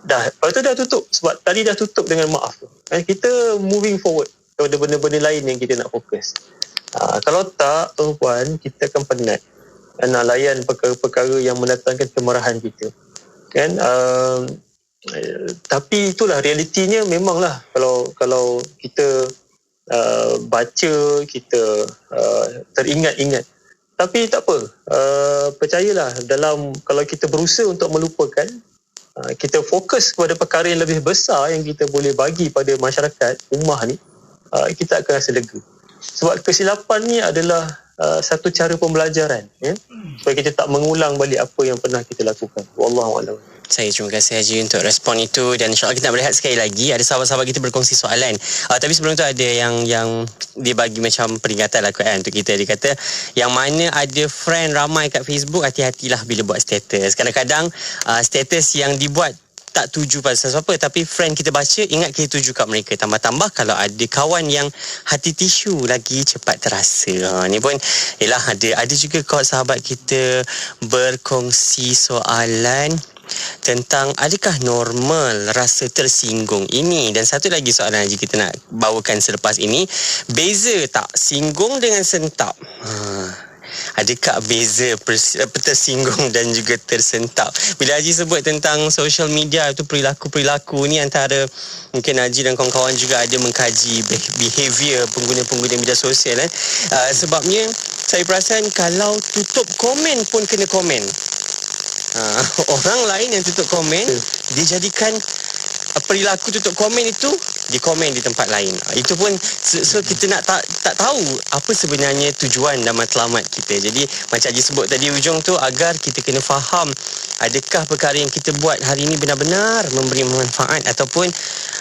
Lepas tu dah tutup. Sebab tadi dah tutup dengan maaf tu, kan. Kita moving forward kepada benda-benda lain yang kita nak fokus. Kalau tak, tuan-puan, kita akan penat nak layan perkara-perkara yang mendatangkan kemarahan kita, kan. Tapi itulah realitinya. Memanglah kalau kita baca, kita teringat-ingat. Tapi tak apa, percayalah, kalau kita berusaha untuk melupakan, kita fokus kepada perkara yang lebih besar yang kita boleh bagi pada masyarakat ummah ni, kita akan rasa lega. Sebab kesilapan ni adalah satu cara pembelajaran, ya, supaya kita tak mengulang balik apa yang pernah kita lakukan. Wallahualam. Saya terima kasih Haji untuk respon itu, dan insyaAllah kita nak berehat sekali lagi. Ada sahabat-sahabat kita berkongsi soalan. Tapi sebelum tu ada yang dia bagi macam peringatan lah untuk kita. Dia kata yang mana ada friend ramai kat Facebook, hati-hatilah bila buat status. Kadang-kadang status yang dibuat tak tuju pada sesuatu, tapi friend kita baca, ingat kita tuju kat mereka. Tambah-tambah kalau ada kawan yang hati tisu, lagi cepat terasa. Ni pun ialah ada juga kawan sahabat kita berkongsi soalan tentang adakah normal rasa tersinggung ini. Dan satu lagi soalan Haji kita nak bawakan selepas ini, beza tak singgung dengan sentap? Adakah beza tersinggung dan juga tersentap? Bila Haji sebut tentang social media itu, perilaku-perilaku ni, antara mungkin Haji dan kawan-kawan juga ada mengkaji behavior pengguna-pengguna media sosial. Sebabnya saya perasan kalau tutup komen pun kena komen. Orang lain yang tutup komen, dia jadikan perilaku tutup komen itu di komen di tempat lain. Itu pun so kita nak tak tahu apa sebenarnya tujuan dan matlamat kita. Jadi macam Haji sebut tadi ujung tu, agar kita kena faham adakah perkara yang kita buat hari ini benar-benar memberi manfaat, ataupun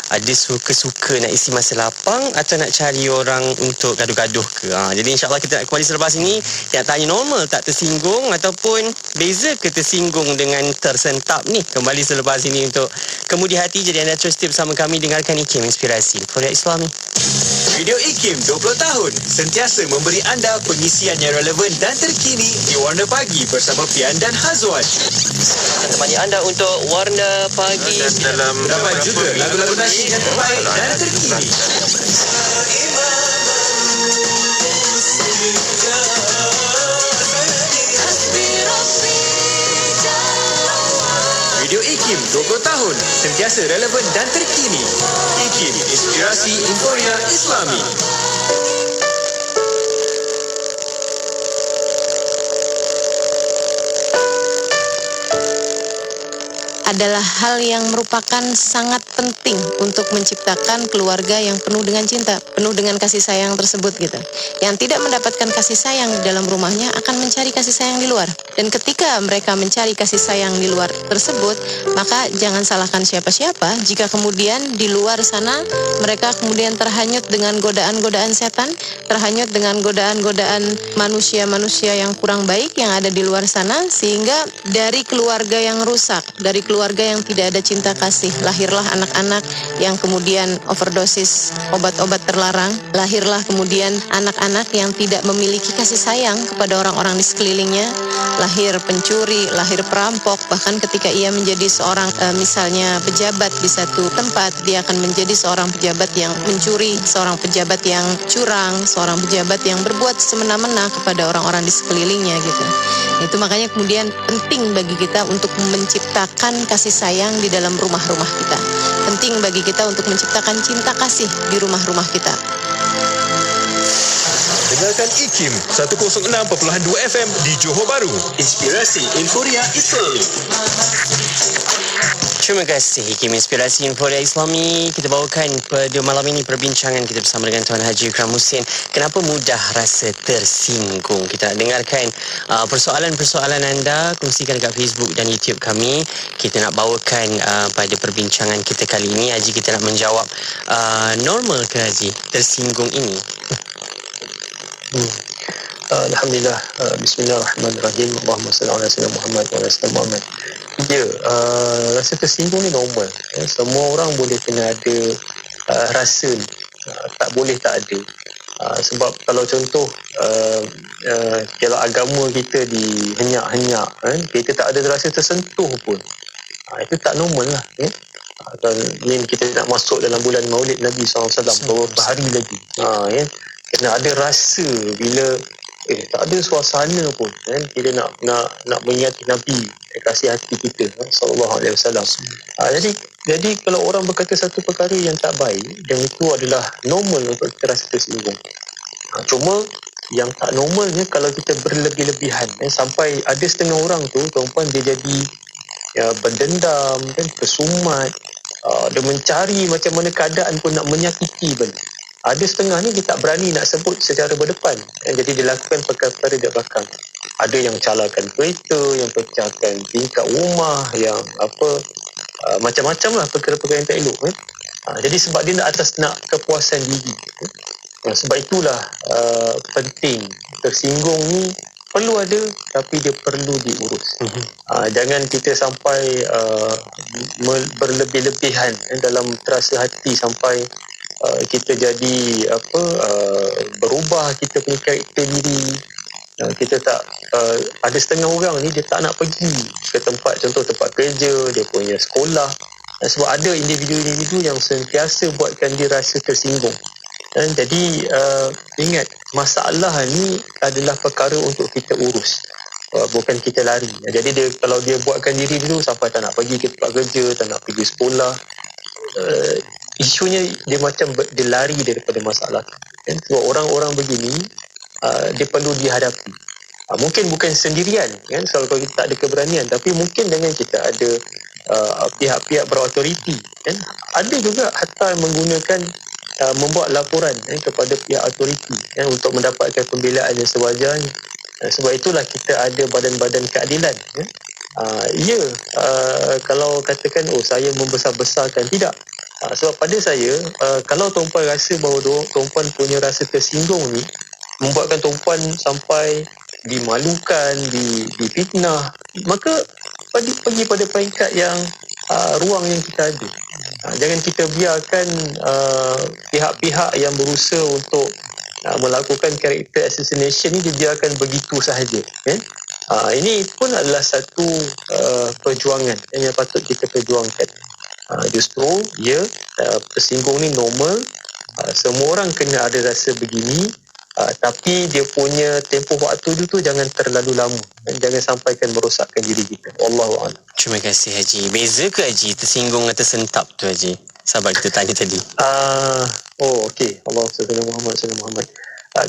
ada suka-suka nak isi masa lapang atau nak cari orang untuk gaduh-gaduh ke. Jadi insyaAllah kita nak kembali selepas ini. Nak tanya normal tak tersinggung, ataupun beza ke tersinggung dengan tersentap ni. Kembali selepas ini untuk Kemudi Hati. Jadi anda terus stay bersama kami, dengarkan IKIM Inspirasi Informa Islami. Radio IKIM 20 tahun sentiasa memberi anda pengisian yang relevan dan terkini di Warna Pagi bersama Pian dan Hazwan. Temani anda untuk Warna Pagi. Dalam Dapat juga lagu-lagu nasyid yang terbaik dan terkini. Radio IKIM 20 tahun sentiasa relevan dan terkini. IKIM Inspirasi Informa Islami. adalah hal yang merupakan sangat penting untuk menciptakan keluarga yang penuh dengan cinta, penuh dengan kasih sayang tersebut gitu. Yang tidak mendapatkan kasih sayang di dalam rumahnya akan mencari kasih sayang di luar. Dan ketika mereka mencari kasih sayang di luar tersebut, maka jangan salahkan siapa-siapa jika kemudian di luar sana mereka kemudian terhanyut dengan godaan-godaan setan, terhanyut dengan godaan-godaan manusia-manusia yang kurang baik yang ada di luar sana, sehingga dari keluarga yang rusak, dari keluarga yang tidak ada cinta kasih, lahirlah anak-anak yang kemudian overdosis obat-obat terlarang, lahirlah kemudian anak-anak yang tidak memiliki kasih sayang kepada orang-orang di sekelilingnya, lahir pencuri, lahir perampok. Bahkan ketika ia menjadi seorang misalnya pejabat di satu tempat, dia akan menjadi seorang pejabat yang mencuri, seorang pejabat yang curang, seorang pejabat yang berbuat semena-mena kepada orang-orang di sekelilingnya gitu. Itu makanya kemudian penting bagi kita untuk menciptakan kasih sayang di dalam rumah-rumah kita. Penting bagi kita untuk menciptakan cinta kasih di rumah-rumah kita. Dengarkan IKIM 106.2 FM di Johor Bahru. Inspirasi Informa Islami. Terima kasih IKIM Inspirasi Informa Islami. Kita bawakan pada malam ini perbincangan kita bersama dengan Tuan Haji Ikram Husin. Kenapa mudah rasa tersinggung? Kita nak dengarkan persoalan-persoalan anda. Kongsikan dekat Facebook dan YouTube kami. Kita nak bawakan pada perbincangan kita kali ini. Haji, kita nak menjawab normal ke Haji tersinggung ini? Alhamdulillah. Bismillahirrahmanirrahim. Allahumma salli ala sayyidina Muhammad wa ala sayyidina Muhammad. Ya, rasa tersinggung ni normal. Semua orang boleh kena ada rasa ni. Tak boleh tak ada. Sebab kalau contoh kalau agama kita dihenyak-henyak, kita tak ada rasa tersentuh pun, itu tak normal lah. Ni kita nak masuk dalam bulan Maulid Nabi SAW beberapa hari lagi. Kena ada rasa bila tak ada suasana pun, kita nak mengingati Nabi, kasih hati kita sallallahu alaihi wasallam. Jadi kalau orang berkata satu perkara yang tak baik dan itu adalah normal untuk kita rasa tersinggung. Cuma yang tak normalnya kalau kita berlebih-lebihan sampai ada setengah orang tu tuan-puan dia jadi berdendam kan, tersumat, dia mencari macam mana keadaan pun nak menyakiti balik. Ada setengah ni dia tak berani nak sebut secara berdepan, jadi dia lakukan perkara-perkara di belakang. Ada yang calakan kereta, yang pecahkan tingkap rumah, yang macam-macam lah perkara-perkara yang tak elok. Jadi sebab dia nak kepuasan diri. Sebab itulah penting tersinggung ni perlu ada, tapi dia perlu diurus. Jangan kita sampai berlebih-lebihan dalam terasa hati sampai kita jadi berubah kita punya karakter diri. Kita tak ada setengah orang ni dia tak nak pergi ke tempat, contoh tempat kerja, dia punya sekolah, sebab ada individu-individu yang sentiasa buatkan dia rasa tersinggung. Jadi ingat, masalah ni adalah perkara untuk kita urus, bukan kita lari. Jadi kalau dia buatkan diri dulu sampai tak nak pergi ke tempat kerja, tak nak pergi sekolah, isunya dia macam dia lari daripada masalah. Sebab orang-orang begini dia perlu dihadapi. Mungkin bukan sendirian kan, kalau kita tak ada keberanian, tapi mungkin dengan kita ada pihak-pihak berautoriti kan. Ada juga hatta menggunakan membuat laporan kepada pihak autoriti untuk mendapatkan pembelaan yang sewajarnya. Sebab itulah kita ada badan-badan keadilan. Kalau katakan saya membesar-besarkan, tidak. Sebab pada saya, kalau tuan-puan rasa bahawa tuan-puan punya rasa tersinggung ni membuatkan tuan-puan sampai dimalukan, difitnah, maka pergi pada peringkat yang ruang yang kita ada. Jangan kita biarkan pihak-pihak yang berusaha untuk melakukan character assassination ni dibiarkan begitu sahaja. Ini pun adalah satu perjuangan yang patut kita perjuangkan. Justru tersinggung ni normal. Semua orang kena ada rasa begini, tapi dia punya tempoh waktu tu jangan terlalu lama, jangan sampaikan merosakkan diri kita. Wallahualam. Terima kasih Haji. Beza ke Haji tersinggung atau sentap tu Haji? Sahabat kita tanya tadi. Okey. Allah Muhammad.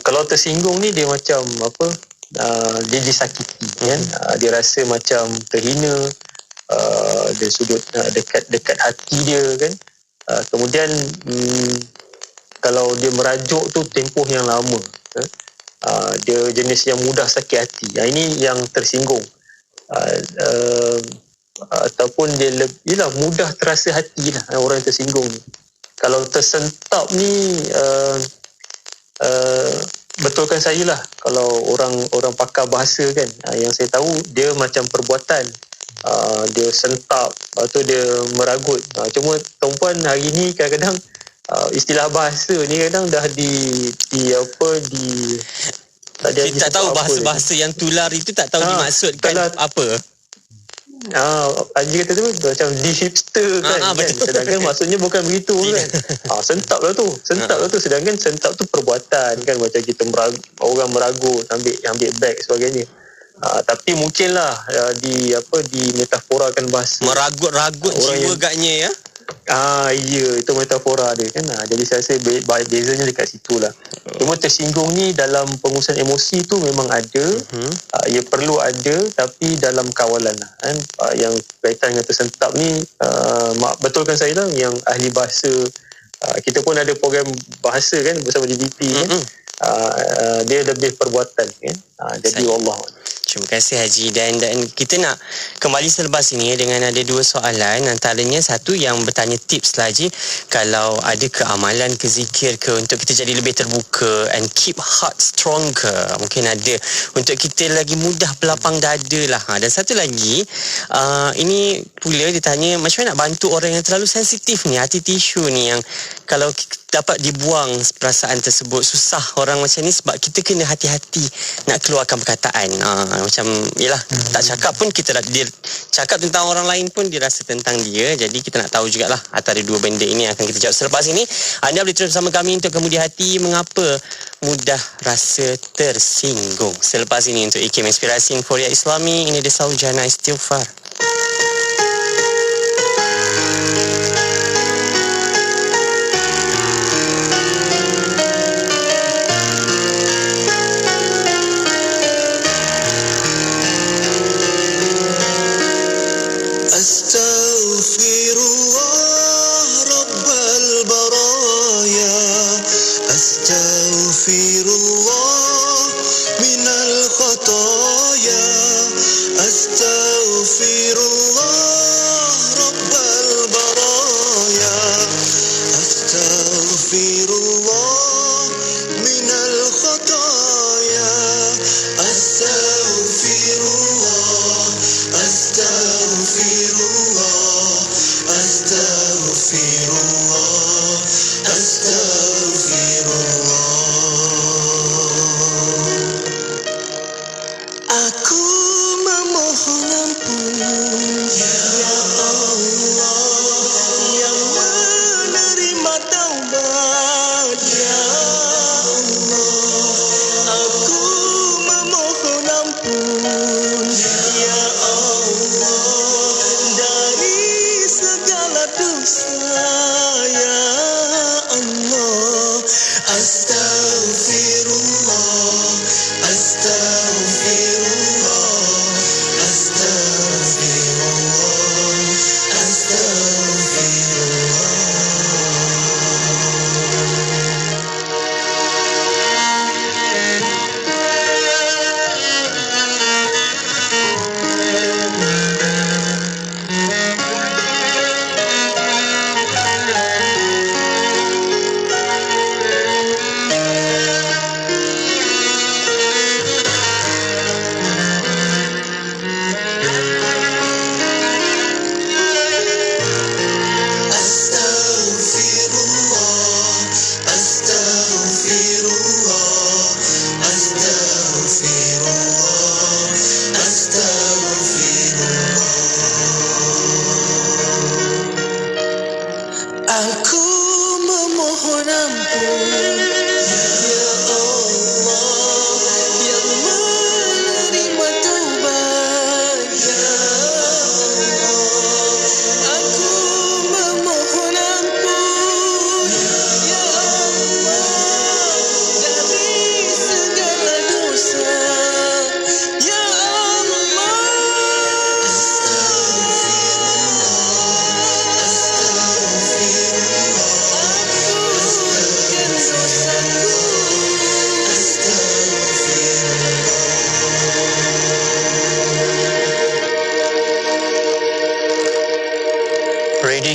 Kalau tersinggung ni dia macam dia disakiti kan. Dia rasa macam terhina, dari sudut dekat hati dia kan. Kemudian kalau dia merajuk tu tempoh yang lama, dia jenis yang mudah sakit hati. Ini yang tersinggung. Ataupun dia mudah terasa hati lah orang yang tersinggung ni. Kalau tersentap ni betulkan saya lah, kalau orang pakar bahasa kan, yang saya tahu dia macam perbuatan. Dia sentap, lepas tu dia meragut. Cuma tuan-puan hari ni kadang-kadang istilah bahasa ni kadang dah kita tak tahu bahasa-bahasa yang tular itu, tak tahu dimaksudkan apa. Haji kata tu macam di hipster kan, sedangkan maksudnya bukan begitu kan. Sentap lah tu, sedangkan sentap tu perbuatan kan, macam kita orang meragut, ambil beg sebagainya. Tapi mungkinlah di metaforakan bahasa, meragut-ragut jiwa agaknya ya. Ya, itu metafora dia kan. Jadi saya rasa bezanya dekat situ lah. Cuma tersinggung ni dalam pengurusan emosi tu memang ada. Ia perlu ada, tapi dalam kawalan lah kan. Yang kaitan dengan tersentap ni, betulkan saya lah, yang ahli bahasa, kita pun ada program bahasa kan bersama DBP kan. Dia lebih perbuatan kan. Jadi Allah. Terima kasih Haji, dan kita nak kembali selepas ini dengan ada dua soalan. Antaranya satu yang bertanya tips lah Haji, kalau ada ke amalan, ke zikir ke untuk kita jadi lebih terbuka and keep heart stronger, mungkin ada untuk kita lagi mudah berlapang dada lah. Dan satu lagi, ini pula ditanya macam mana nak bantu orang yang terlalu sensitif ni, hati tisu ni, yang kalau dapat dibuang perasaan tersebut. Susah orang macam ni sebab kita kena hati-hati nak keluarkan perkataan. Macam yelah, tak cakap pun dia cakap tentang orang lain pun dia rasa tentang dia. Jadi kita nak tahu jugalah antara dua benda ini akan kita jawab selepas ini. Anda boleh terus bersama kami untuk kemudian hati mengapa mudah rasa tersinggung. Selepas ini untuk IKIM Inspirasi Inforia Islami, ini dia Saujana Istighfar.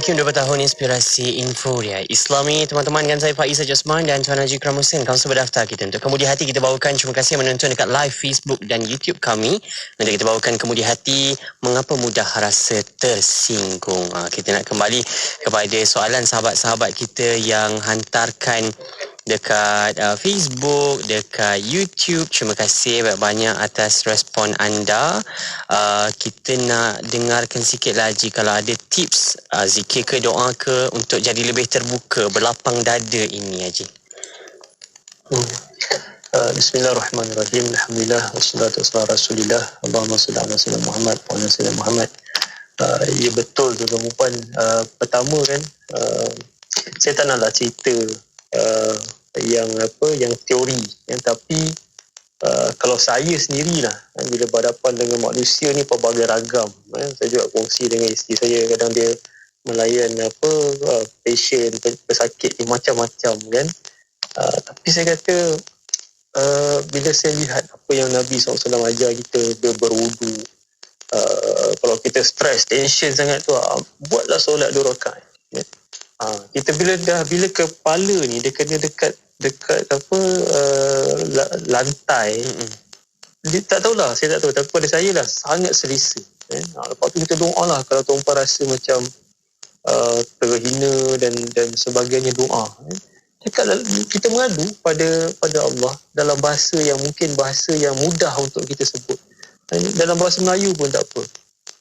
IKIM 20 tahun Inspirasi Inforia Islami. Teman-teman, dengan saya Faiz Haji Osman dan Tuan Haji Ikram Hussein, kaunselor berdaftar kita. Untuk Kemudi Hati kita bawakan, terima kasih menonton dekat live Facebook dan YouTube kami. Untuk kita bawakan Kemudi Hati, mengapa mudah rasa tersinggung. Kita nak kembali kepada soalan sahabat-sahabat kita yang hantarkan dekat Facebook, dekat YouTube. Terima kasih banyak-banyak atas respon anda. Kita nak dengarkan sikit lagi kalau ada tips zikir ke doa ke untuk jadi lebih terbuka, berlapang dada ini, Haji. Bismillahirrahmanirrahim. Alhamdulillah wassalatu wassalamu ala Rasulillah. Allahumma shalli ala sayyidina Muhammad wa ala sayyidina Muhammad. Ya betul tuan-tuan dan puan. Pertama kan, saya tak naklah cerita yang teori, tapi kalau saya sendirilah bila berhadapan dengan manusia ni pelbagai ragam, saya juga kongsi dengan isteri saya, kadang dia melayan pasien pesakit macam-macam kan, tapi saya kata bila saya lihat apa yang Nabi SAW ajar kita, dia berwudu, kalau kita stres, tension sangat tu, buatlah solat 2 rakaat. Kita bila kepala ni dia kena dekat lantai, dia tak tahulah, saya tak tahu, tapi pada saya lah sangat selesa. Lepas tu kita doa lah kalau tuan-tuan rasa macam terhina dan sebagainya, doa. kita mengadu pada Allah dalam bahasa yang mungkin bahasa yang mudah untuk kita sebut. Dalam bahasa Melayu pun tak apa.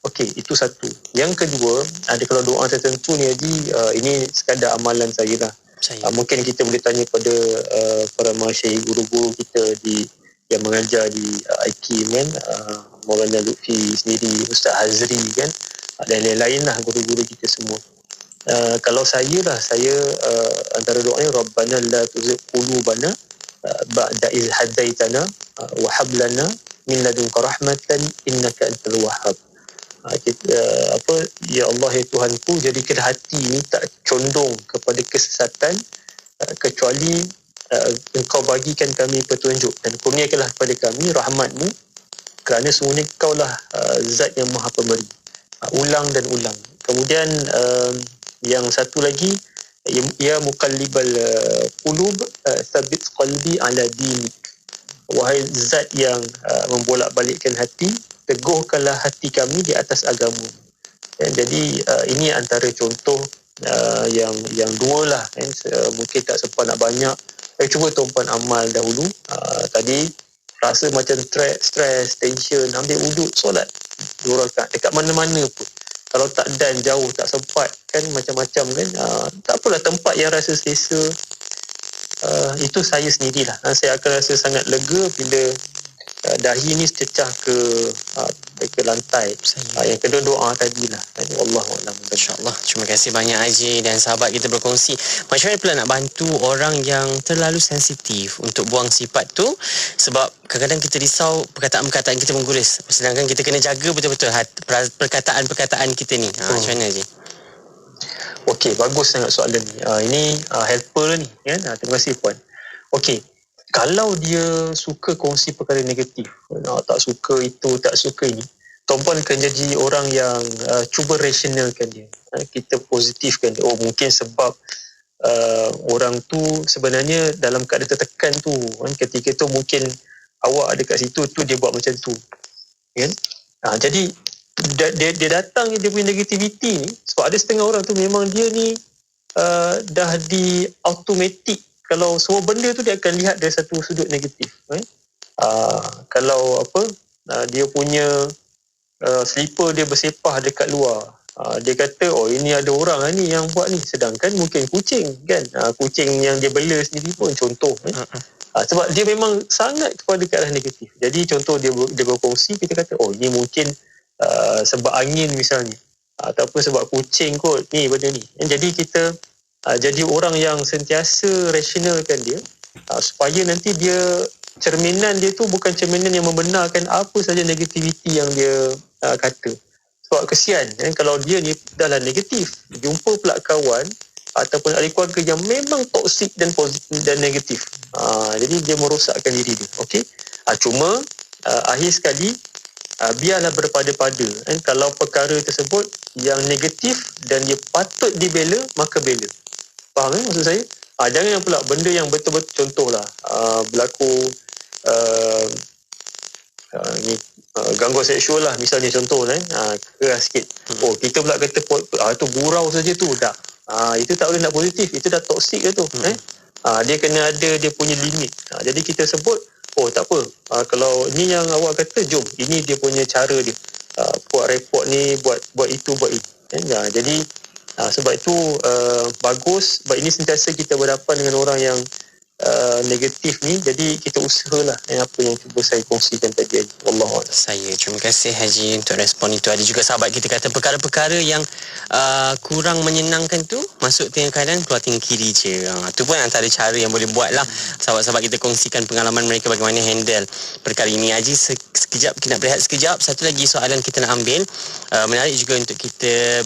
Okey, itu satu. Yang kedua, ada kalau doa tertentu ni Haji, ini sekadar amalan saya lah. Mungkin kita boleh tanya pada para masyayikh guru-guru kita yang mengajar di IKIM kan, Maulana Lutfi sendiri, Ustaz Hazri kan, dan lain-lain lah guru-guru kita semua. Kalau saya antara doanya Rabbana la tuzigh qulubana ba'da iz hadaitana wa hab lana min ladunka rahmatan innaka antal wahhab. Ya Allah ya Tuhanku, jadikan hati ini tak condong kepada kesesatan kecuali Engkau bagikan kami petunjuk dan kurniakanlah kepada kami rahmat-Mu kerana semuanya Engkaulah zat yang maha pemberi. Ulang dan ulang. Kemudian yang satu lagi, ya muqallibal qulub tsabbit qalbi ala dinik. Wahai zat yang membolak-balikkan hati, teguhkanlah hati kami di atas agama. Jadi ini antara contoh yang dua lah kan. Mungkin tak sempat nak banyak. Saya cuba tumpuan amal dahulu. Tadi rasa macam stres, tension, ambil wuduk, solat 2 rakaat dekat mana-mana pun. Kalau tak dan jauh, tak sempat kan, macam-macam kan, tak apalah, tempat yang rasa selesa, itu saya sendirilah. Saya akan rasa sangat lega bila dahi ni cecah ke lantai. Yang kedua doa tadilah. Wallahualam. InsyaAllah. Terima kasih banyak Haji dan sahabat kita berkongsi. Macam mana pula nak bantu orang yang terlalu sensitif untuk buang sifat tu, sebab kadang-kadang kita risau perkataan-perkataan kita mengguris, sedangkan kita kena jaga betul-betul perkataan-perkataan kita ni. Macam mana Haji? Okey, bagus sangat soalan ni. Ini helper ni kan. Terima kasih Puan. Okey, kalau dia suka kongsi perkara negatif, tak suka itu, tak suka ini, tuan-puan akan jadi orang yang cuba rasionalkan dia. Kita positifkan dia. Oh, mungkin sebab orang tu sebenarnya dalam keadaan tertekan tu kan, ketika tu mungkin awak ada kat situ tu dia buat macam tu kan. Jadi dia datang dia punya negativity ni, sebab ada setengah orang tu memang dia ni dah di automatic, kalau semua benda tu dia akan lihat dari satu sudut negatif kan. Kalau dia punya slipper dia bersepah dekat luar, dia kata oh ini ada orang ni yang buat ni, sedangkan mungkin kucing kan, kucing yang dia bela sendiri pun contoh kan. Sebab dia memang sangat kepada ke arah negatif. Jadi contoh dia berkongsi, kita kata oh ini mungkin sebab angin misalnya, ataupun sebab kucing kot ni benda ni. Jadi kita jadi orang yang sentiasa rasionalkan dia, supaya nanti dia cerminan dia tu bukan cerminan yang membenarkan apa saja negativiti yang dia kata. Sebab kesian kalau dia ni dah lah negatif, jumpa pula kawan ataupun ahli keluarga yang memang toksik dan positif dan negatif, jadi dia merosakkan diri dia. Okey, cuma akhir sekali biarlah berpada-pada kan. Kalau perkara tersebut yang negatif dan dia patut dibela, maka bela. Faham maksud saya? Jangan pula benda yang betul-betul, contohlah berlaku gangguan seksual lah misalnya, contoh keras sikit. Oh, kita pula kata tu gurau saja tu dah. Itu tak boleh nak positif, itu dah toksik dah tu. Dia kena ada dia punya limit. Jadi kita sebut oh tak apa, kalau ni yang awak kata, jom ini dia punya cara dia, buat report ni, buat itu, buat ini. Jadi sebab itu bagus, sebab ini sentiasa kita berhadapan dengan orang yang negatif ni. Jadi kita usahalah apa yang cuba saya kongsikan tadi. Wallahualam. Terima kasih Haji untuk respon itu. Ada juga sahabat kita kata perkara-perkara yang kurang menyenangkan tu masuk tengah kanan, keluar tengah kiri je. Itu pun antara cara yang boleh buat lah sahabat-sahabat kita kongsikan pengalaman mereka bagaimana handle perkara ini. Haji sekejap, kita nak berehat sekejap. Satu lagi soalan kita nak ambil, menarik juga untuk kita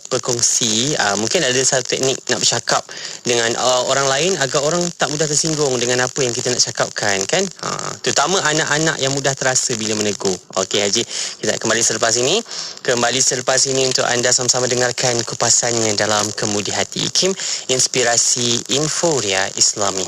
berkongsi. Mungkin ada satu teknik nak bercakap dengan orang lain agar orang tak mudah tersinggung dengan apa yang kita nak cakapkan kan. Terutama anak-anak yang mudah terasa bila menegur. Okey Haji, kita kembali selepas ini. Untuk anda sama-sama dengarkan kupasannya dalam Kemudi Hati IKIM, Inspirasi Inforia Islami.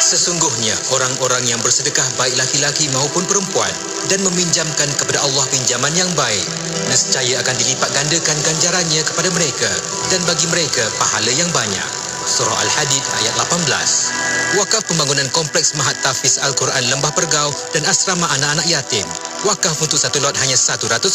Sesungguhnya orang-orang yang bersedekah baik laki-laki maupun perempuan dan meminjamkan kepada Allah pinjaman yang baik, nescaya akan dilipat gandakan ganjarannya kepada mereka dan bagi mereka pahala yang banyak. Surah Al-Hadid ayat 18. Wakaf pembangunan kompleks Mahat Tahfiz Al-Quran Lembah Pergau dan asrama anak-anak yatim. Wakaf untuk satu lot hanya RM100.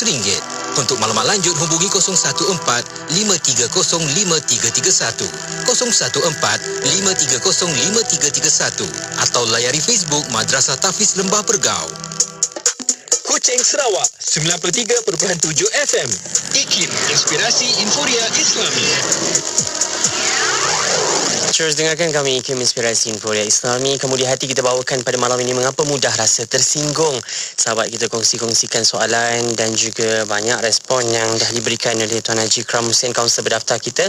Untuk maklumat lanjut hubungi 014-530-5331, 014-530-5331 atau layari Facebook Madrasah Tahfiz Lembah Pergau. Kuching Sarawak 93.7 FM. IKIM, Inspirasi Inforia Islami. Terus dengarkan kami IKIM Inspirasi Inforia Islami. Kemudian hati kita bawakan pada malam ini, mengapa mudah rasa tersinggung. Sahabat kita kongsi-kongsikan soalan dan juga banyak respon yang dah diberikan oleh Tuan Haji Ikram Hussein, kaunselor berdaftar kita.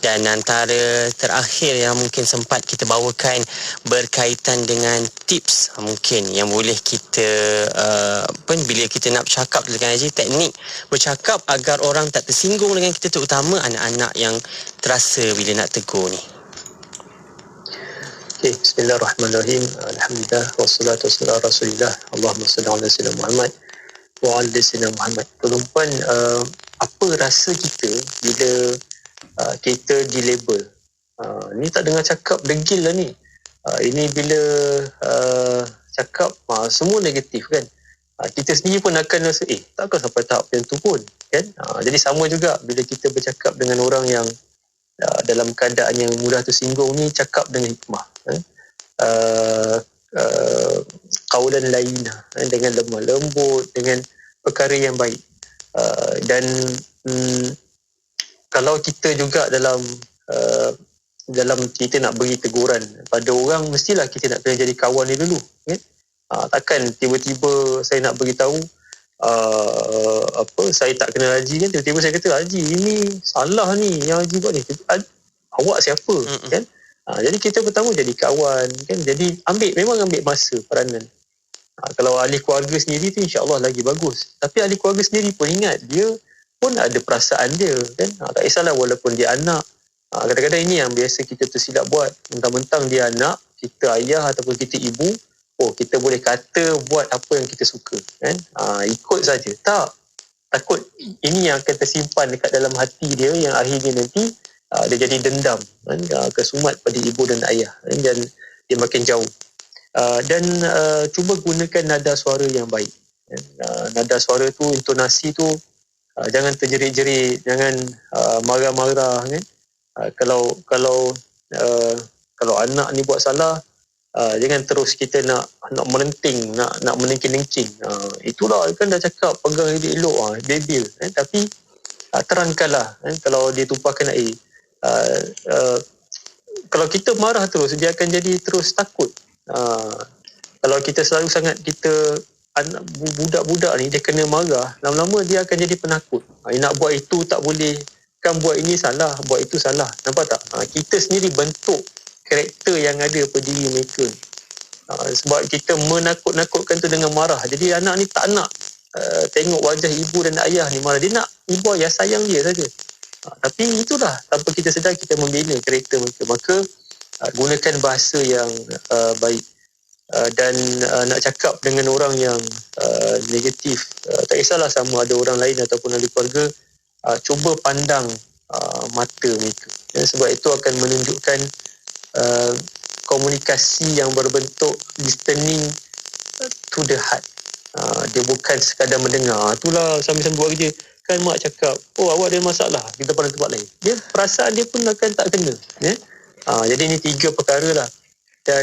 Dan antara terakhir yang mungkin sempat kita bawakan berkaitan dengan tips mungkin yang boleh kita bila kita nak bercakap dengan Haji, teknik bercakap agar orang tak tersinggung dengan kita, terutama anak-anak yang terasa bila nak tegur ni. Okay, bismillahirrahmanirrahim. Alhamdulillah wassalatu wassalamu ala Rasulillah. Allahumma salli ala sayyidina Muhammad wa ala sayyidina Muhammad. Tuan-tuan, apa rasa kita bila kita dilabel? Ni tak dengar cakap degil lah ni. Ini bila cakap semua negatif kan. Kita sendiri pun akan rasa takkan sampai tahap yang tu pun kan. Jadi sama juga bila kita bercakap dengan orang yang dalam keadaan yang mudah tersinggung ni, cakap dengan hikmah, qaulan layyina, dengan lemah lembut, dengan perkara yang baik. Dan kalau kita juga dalam kita nak beri teguran pada orang, mestilah kita nak kena jadi kawan dia dulu kan. Takkan tiba-tiba saya nak beritahu saya tak kenal Haji kan, tiba-tiba saya kata Haji ini salah ni yang Haji buat ni, awak siapa kan. Jadi kita pertama jadi kawan kan, jadi memang ambil masa peranan. Kalau ahli keluarga sendiri tu insya-Allah lagi bagus, tapi ahli keluarga sendiri pun ingat dia pun ada perasaan dia kan. Tak kisahlah walaupun dia anak. Kadang-kadang ini yang biasa kita tersilap buat, mentang-mentang dia anak, kita ayah ataupun kita ibu, kita boleh kata buat apa yang kita suka kan. Ikut saja. Takut ini yang akan tersimpan dekat dalam hati dia, yang akhirnya nanti dia jadi dendam kan, kesumat pada ibu dan ayah kan, dan dia makin jauh. Dan cuba gunakan nada suara yang baik kan. Nada suara tu, intonasi tu jangan terjerit-jerit, jangan marah-marah kan. Kalau anak ni buat salah, jangan terus kita nak melenting, nak menengking-nengking. Itulah kan dah cakap pegang elok-elok debil kan. Tapi terangkanlah kan, kalau dia tumpahkan air. Kalau kita marah terus, dia akan jadi terus takut. Kalau kita selalu sangat anak budak-budak ni dia kena marah, lama-lama dia akan jadi penakut. Nak buat itu tak boleh, kan buat ini salah, buat itu salah. Nampak tak? Kita sendiri bentuk karakter yang ada pada diri mereka. Sebab kita menakut-nakutkan tu dengan marah. Jadi anak ni tak nak tengok wajah ibu dan ayah ni marah. Dia nak ibu ayah sayang dia saja. Tapi itulah, tanpa kita sedar kita membina karakter mereka. Maka gunakan bahasa yang baik. Dan nak cakap dengan orang yang negatif, tak kisahlah sama ada orang lain ataupun ahli keluarga, cuba pandang mata mereka. Sebab itu akan menunjukkan komunikasi yang berbentuk listening to the heart. Dia bukan sekadar mendengar. Itulah sambil-sambil buat kerja kan mak cakap, awak ada masalah, kita pada tempat lain. Dia perasaan dia pun akan tak kena ya? Jadi ini 3 perkara lah. Dan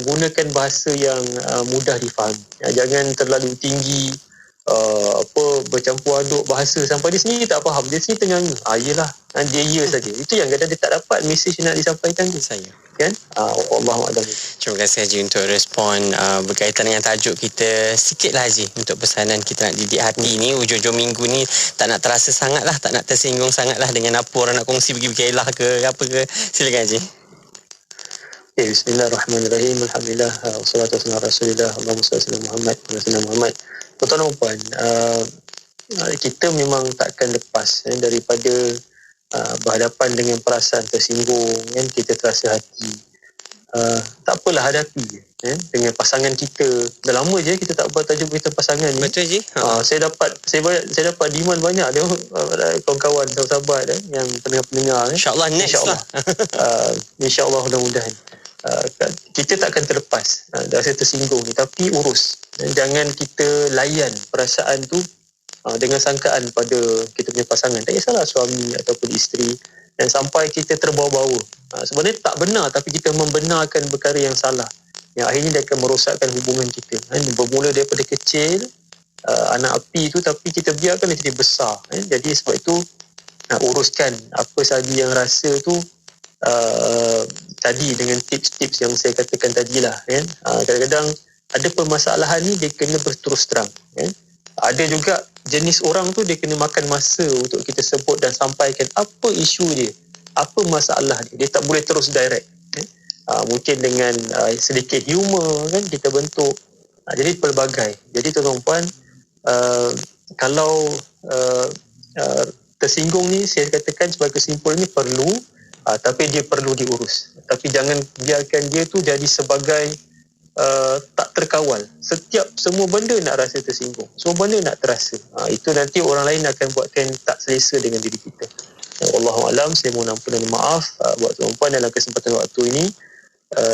gunakan bahasa yang mudah difahami. Jangan terlalu tinggi, bercampur aduk bahasa sampai dia sendiri tak faham. Dia sendiri tengah yelah, dia saja. Itu yang kadang dia tak dapat mesej nak disampaikan tu saya kan. Wallahualam. Terima kasih Haji untuk respon berkaitan dengan tajuk kita. Sikitlah Haji untuk pesanan kita nak didik hati ni. Hujung-hujung minggu ni tak nak terasa sangat lah, tak nak tersinggung sangat lah dengan apa orang nak kongsi pergi-pergi elah ke apa ke. Silakan Haji. Bismillahirrahmanirrahim. Alhamdulillah wassalatu wassalamu ala Rasulillah. Allahumma salli ala Muhammad wa ala Muhammad. Tuan-tuan dan puan, kita memang takkan lepas daripada berhadapan dengan perasaan tersinggung kan, kita terasa hati. Tak apalah, hadapi dengan pasangan kita. Dah lama je kita tak buat tajuk berkaitan pasangan ni. Betul je. Saya dapat demand banyak dia kawan-kawan sahabat yang pendengar-pendengar. InsyaAllah next lah. InsyaAllah mudah-mudahan. Kita tak akan terlepas rasa tersinggung ni, tapi urus. Jangan kita layan perasaan tu dengan sangkaan pada kita punya pasangan. Tak kisahlah suami ataupun isteri, dan sampai kita terbawa-bawa. Sebenarnya tak benar, tapi kita membenarkan perkara yang salah, yang akhirnya dia akan merosakkan hubungan kita. Bermula daripada kecil, anak api tu, tapi kita biarkan dia jadi besar. Jadi sebab itu uruskan apa sahaja yang rasa tu tadi dengan tips-tips yang saya katakan tadilah. Kadang-kadang ada permasalahan ni dia kena berterus terang. Ada juga jenis orang tu dia kena makan masa untuk kita sebut dan sampaikan apa isu dia, apa masalah dia. Dia tak boleh terus direct. Mungkin dengan sedikit humor kan kita bentuk. Jadi pelbagai. Jadi tuan-tuan puan, kalau tersinggung ni saya katakan sebagai kesimpulan ni perlu, tapi dia perlu diurus. Tapi jangan biarkan dia tu jadi sebagai tak terkawal. Semua benda nak rasa tersinggung, semua benda nak terasa. Itu nanti orang lain akan buatkan tak selesa dengan diri kita. Wallahualam, saya mohon ampun dan maaf buat tuan-tuan dalam kesempatan waktu ini.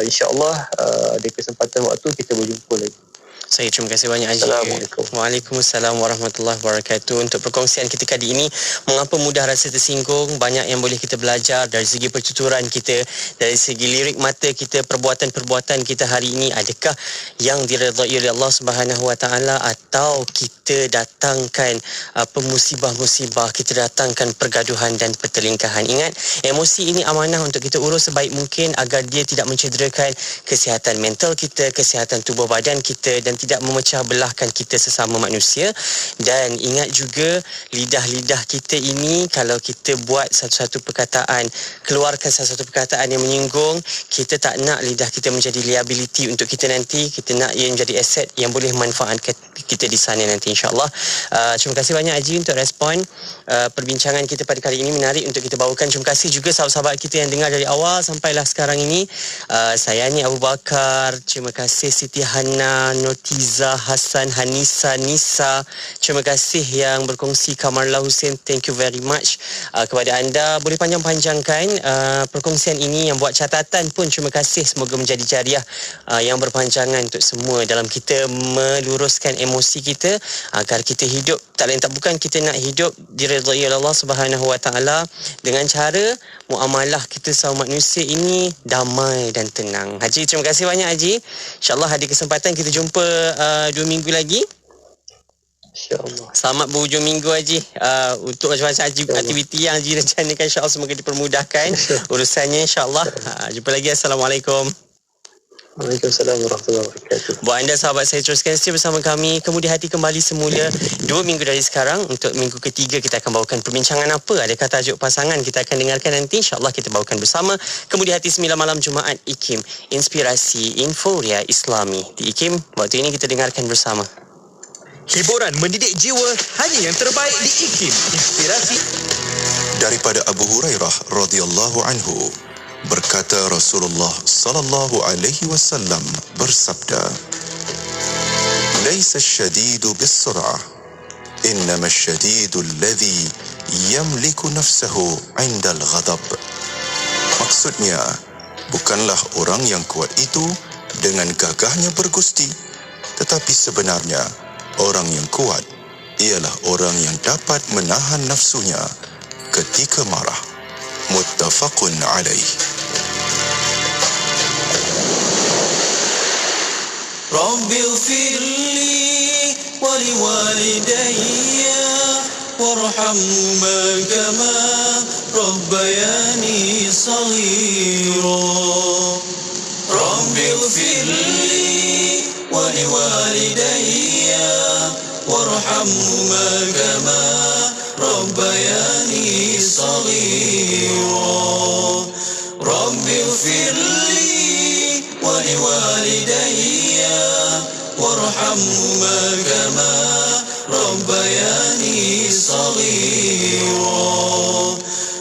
InsyaAllah ada kesempatan waktu kita berjumpa lagi. Saya terima kasih banyak Haji. Assalamualaikum. Waalaikumsalam warahmatullahi wabarakatuh. Untuk perkongsian kita kali ini, mengapa mudah rasa tersinggung, banyak yang boleh kita belajar dari segi pertuturan kita, dari segi lirik mata kita, perbuatan-perbuatan kita hari ini, adakah yang diredai oleh Allah Subhanahu Wa Taala, atau kita datangkan musibah-musibah, kita datangkan pergaduhan dan pertelingkahan. Ingat, emosi ini amanah untuk kita urus sebaik mungkin agar dia tidak mencederakan kesihatan mental kita, kesihatan tubuh badan kita, dan tidak memecah belahkan kita sesama manusia. Dan ingat juga, lidah-lidah kita ini, kalau kita buat satu-satu perkataan, keluarkan satu-satu perkataan yang menyinggung, kita tak nak lidah kita menjadi liability untuk kita nanti. Kita nak ia menjadi aset yang boleh manfaatkan kita di sana nanti, insyaAllah. Terima kasih banyak Haji untuk respon. Perbincangan kita pada kali ini menarik untuk kita bawakan. Terima kasih juga sahabat-sahabat kita yang dengar dari awal sampailah sekarang ini. Saya ni Abu Bakar, terima kasih Siti Hana, Notiza, Hasan, Hanisa, Nisa, terima kasih yang berkongsi, Kamarla Hussein, thank you very much. Kepada anda, boleh panjang-panjangkan perkongsian ini, yang buat catatan pun terima kasih. Semoga menjadi jariah yang berpanjangan untuk semua dalam kita meluruskan emosi kita agar kita hidup, tak lain tak bukan, kita nak hidup diredai oleh Allah Subhanahu Wa Taala dengan cara muamalah kita sama manusia ini damai dan tenang. Haji, terima kasih banyak Haji. InsyaAllah ada kesempatan kita jumpa 2 minggu lagi. InsyaAllah. Selamat berhujung minggu Haji. Untuk macam-macam aktiviti yang Haji rencanakan, insyaAllah semoga dipermudahkan urusannya, insyaAllah. Jumpa lagi. Assalamualaikum. Waalaikumsalam warahmatullahi wabarakatuh. Buat anda sahabat saya, teruskan setia bersama kami. Kemudian hati kembali semula 2 minggu dari sekarang. Untuk minggu ketiga kita akan bawakan perbincangan apa, adakah tajuk pasangan, kita akan dengarkan nanti. InsyaAllah kita bawakan bersama. Kemudian hati 9 malam Jumaat, IKIM, Inspirasi Inforia Islami. Di IKIM, waktu ini kita dengarkan bersama. Hiburan mendidik jiwa hanya yang terbaik di IKIM, Inspirasi. Daripada Abu Hurairah radhiyallahu anhu, berkata Rasulullah sallallahu alaihi wasallam bersabda, "Laisa asyadidu bis-sur'ah, innama asyadidu alladhi yamliku nafsahu 'inda al-ghadab." Maksudnya, bukanlah orang yang kuat itu dengan gagahnya bergusti, tetapi sebenarnya orang yang kuat ialah orang yang dapat menahan nafsunya ketika marah. Muttafaqun alaih. Rabbi ighfirli wa liwalidayya warhamhuma kama rabbayani saghira. Rabbi ighfirli wa liwalidayya warhamhuma kama rabbayani saghira. Rabbi ighfirli wa liwalidayya warhamhuma kama rabbayani saghira.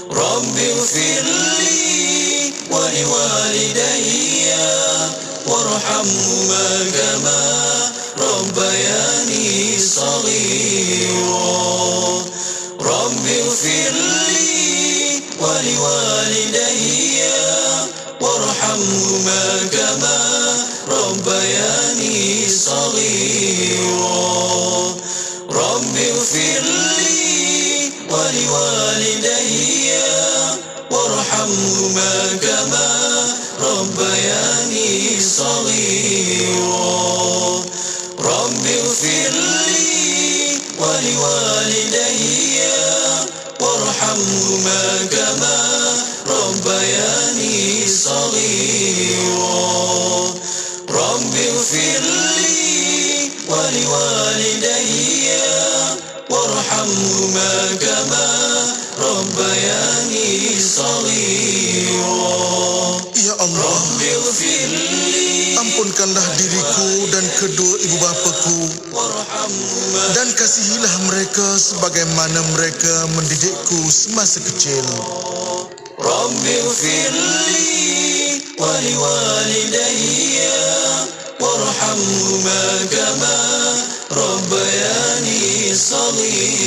Rabbi ighfirli wa liwalidayya warhamhuma ولوالدي وارحمهما كما ربياني صغيرا رب اغفر لي ولوالدي وارحمهما كما ربياني صغيرا رب اغفر لي ولوالدي وارحمهما كما ربياني صغيرا Ya Allah, رب اغفر لي ampunkanlah diriku dan kedua ibu bapaku dan kasihilah mereka sebagaimana mereka mendidikku semasa kecil. رب اغفر لي ولوالدي وارحمهما كما ربياني صغيرا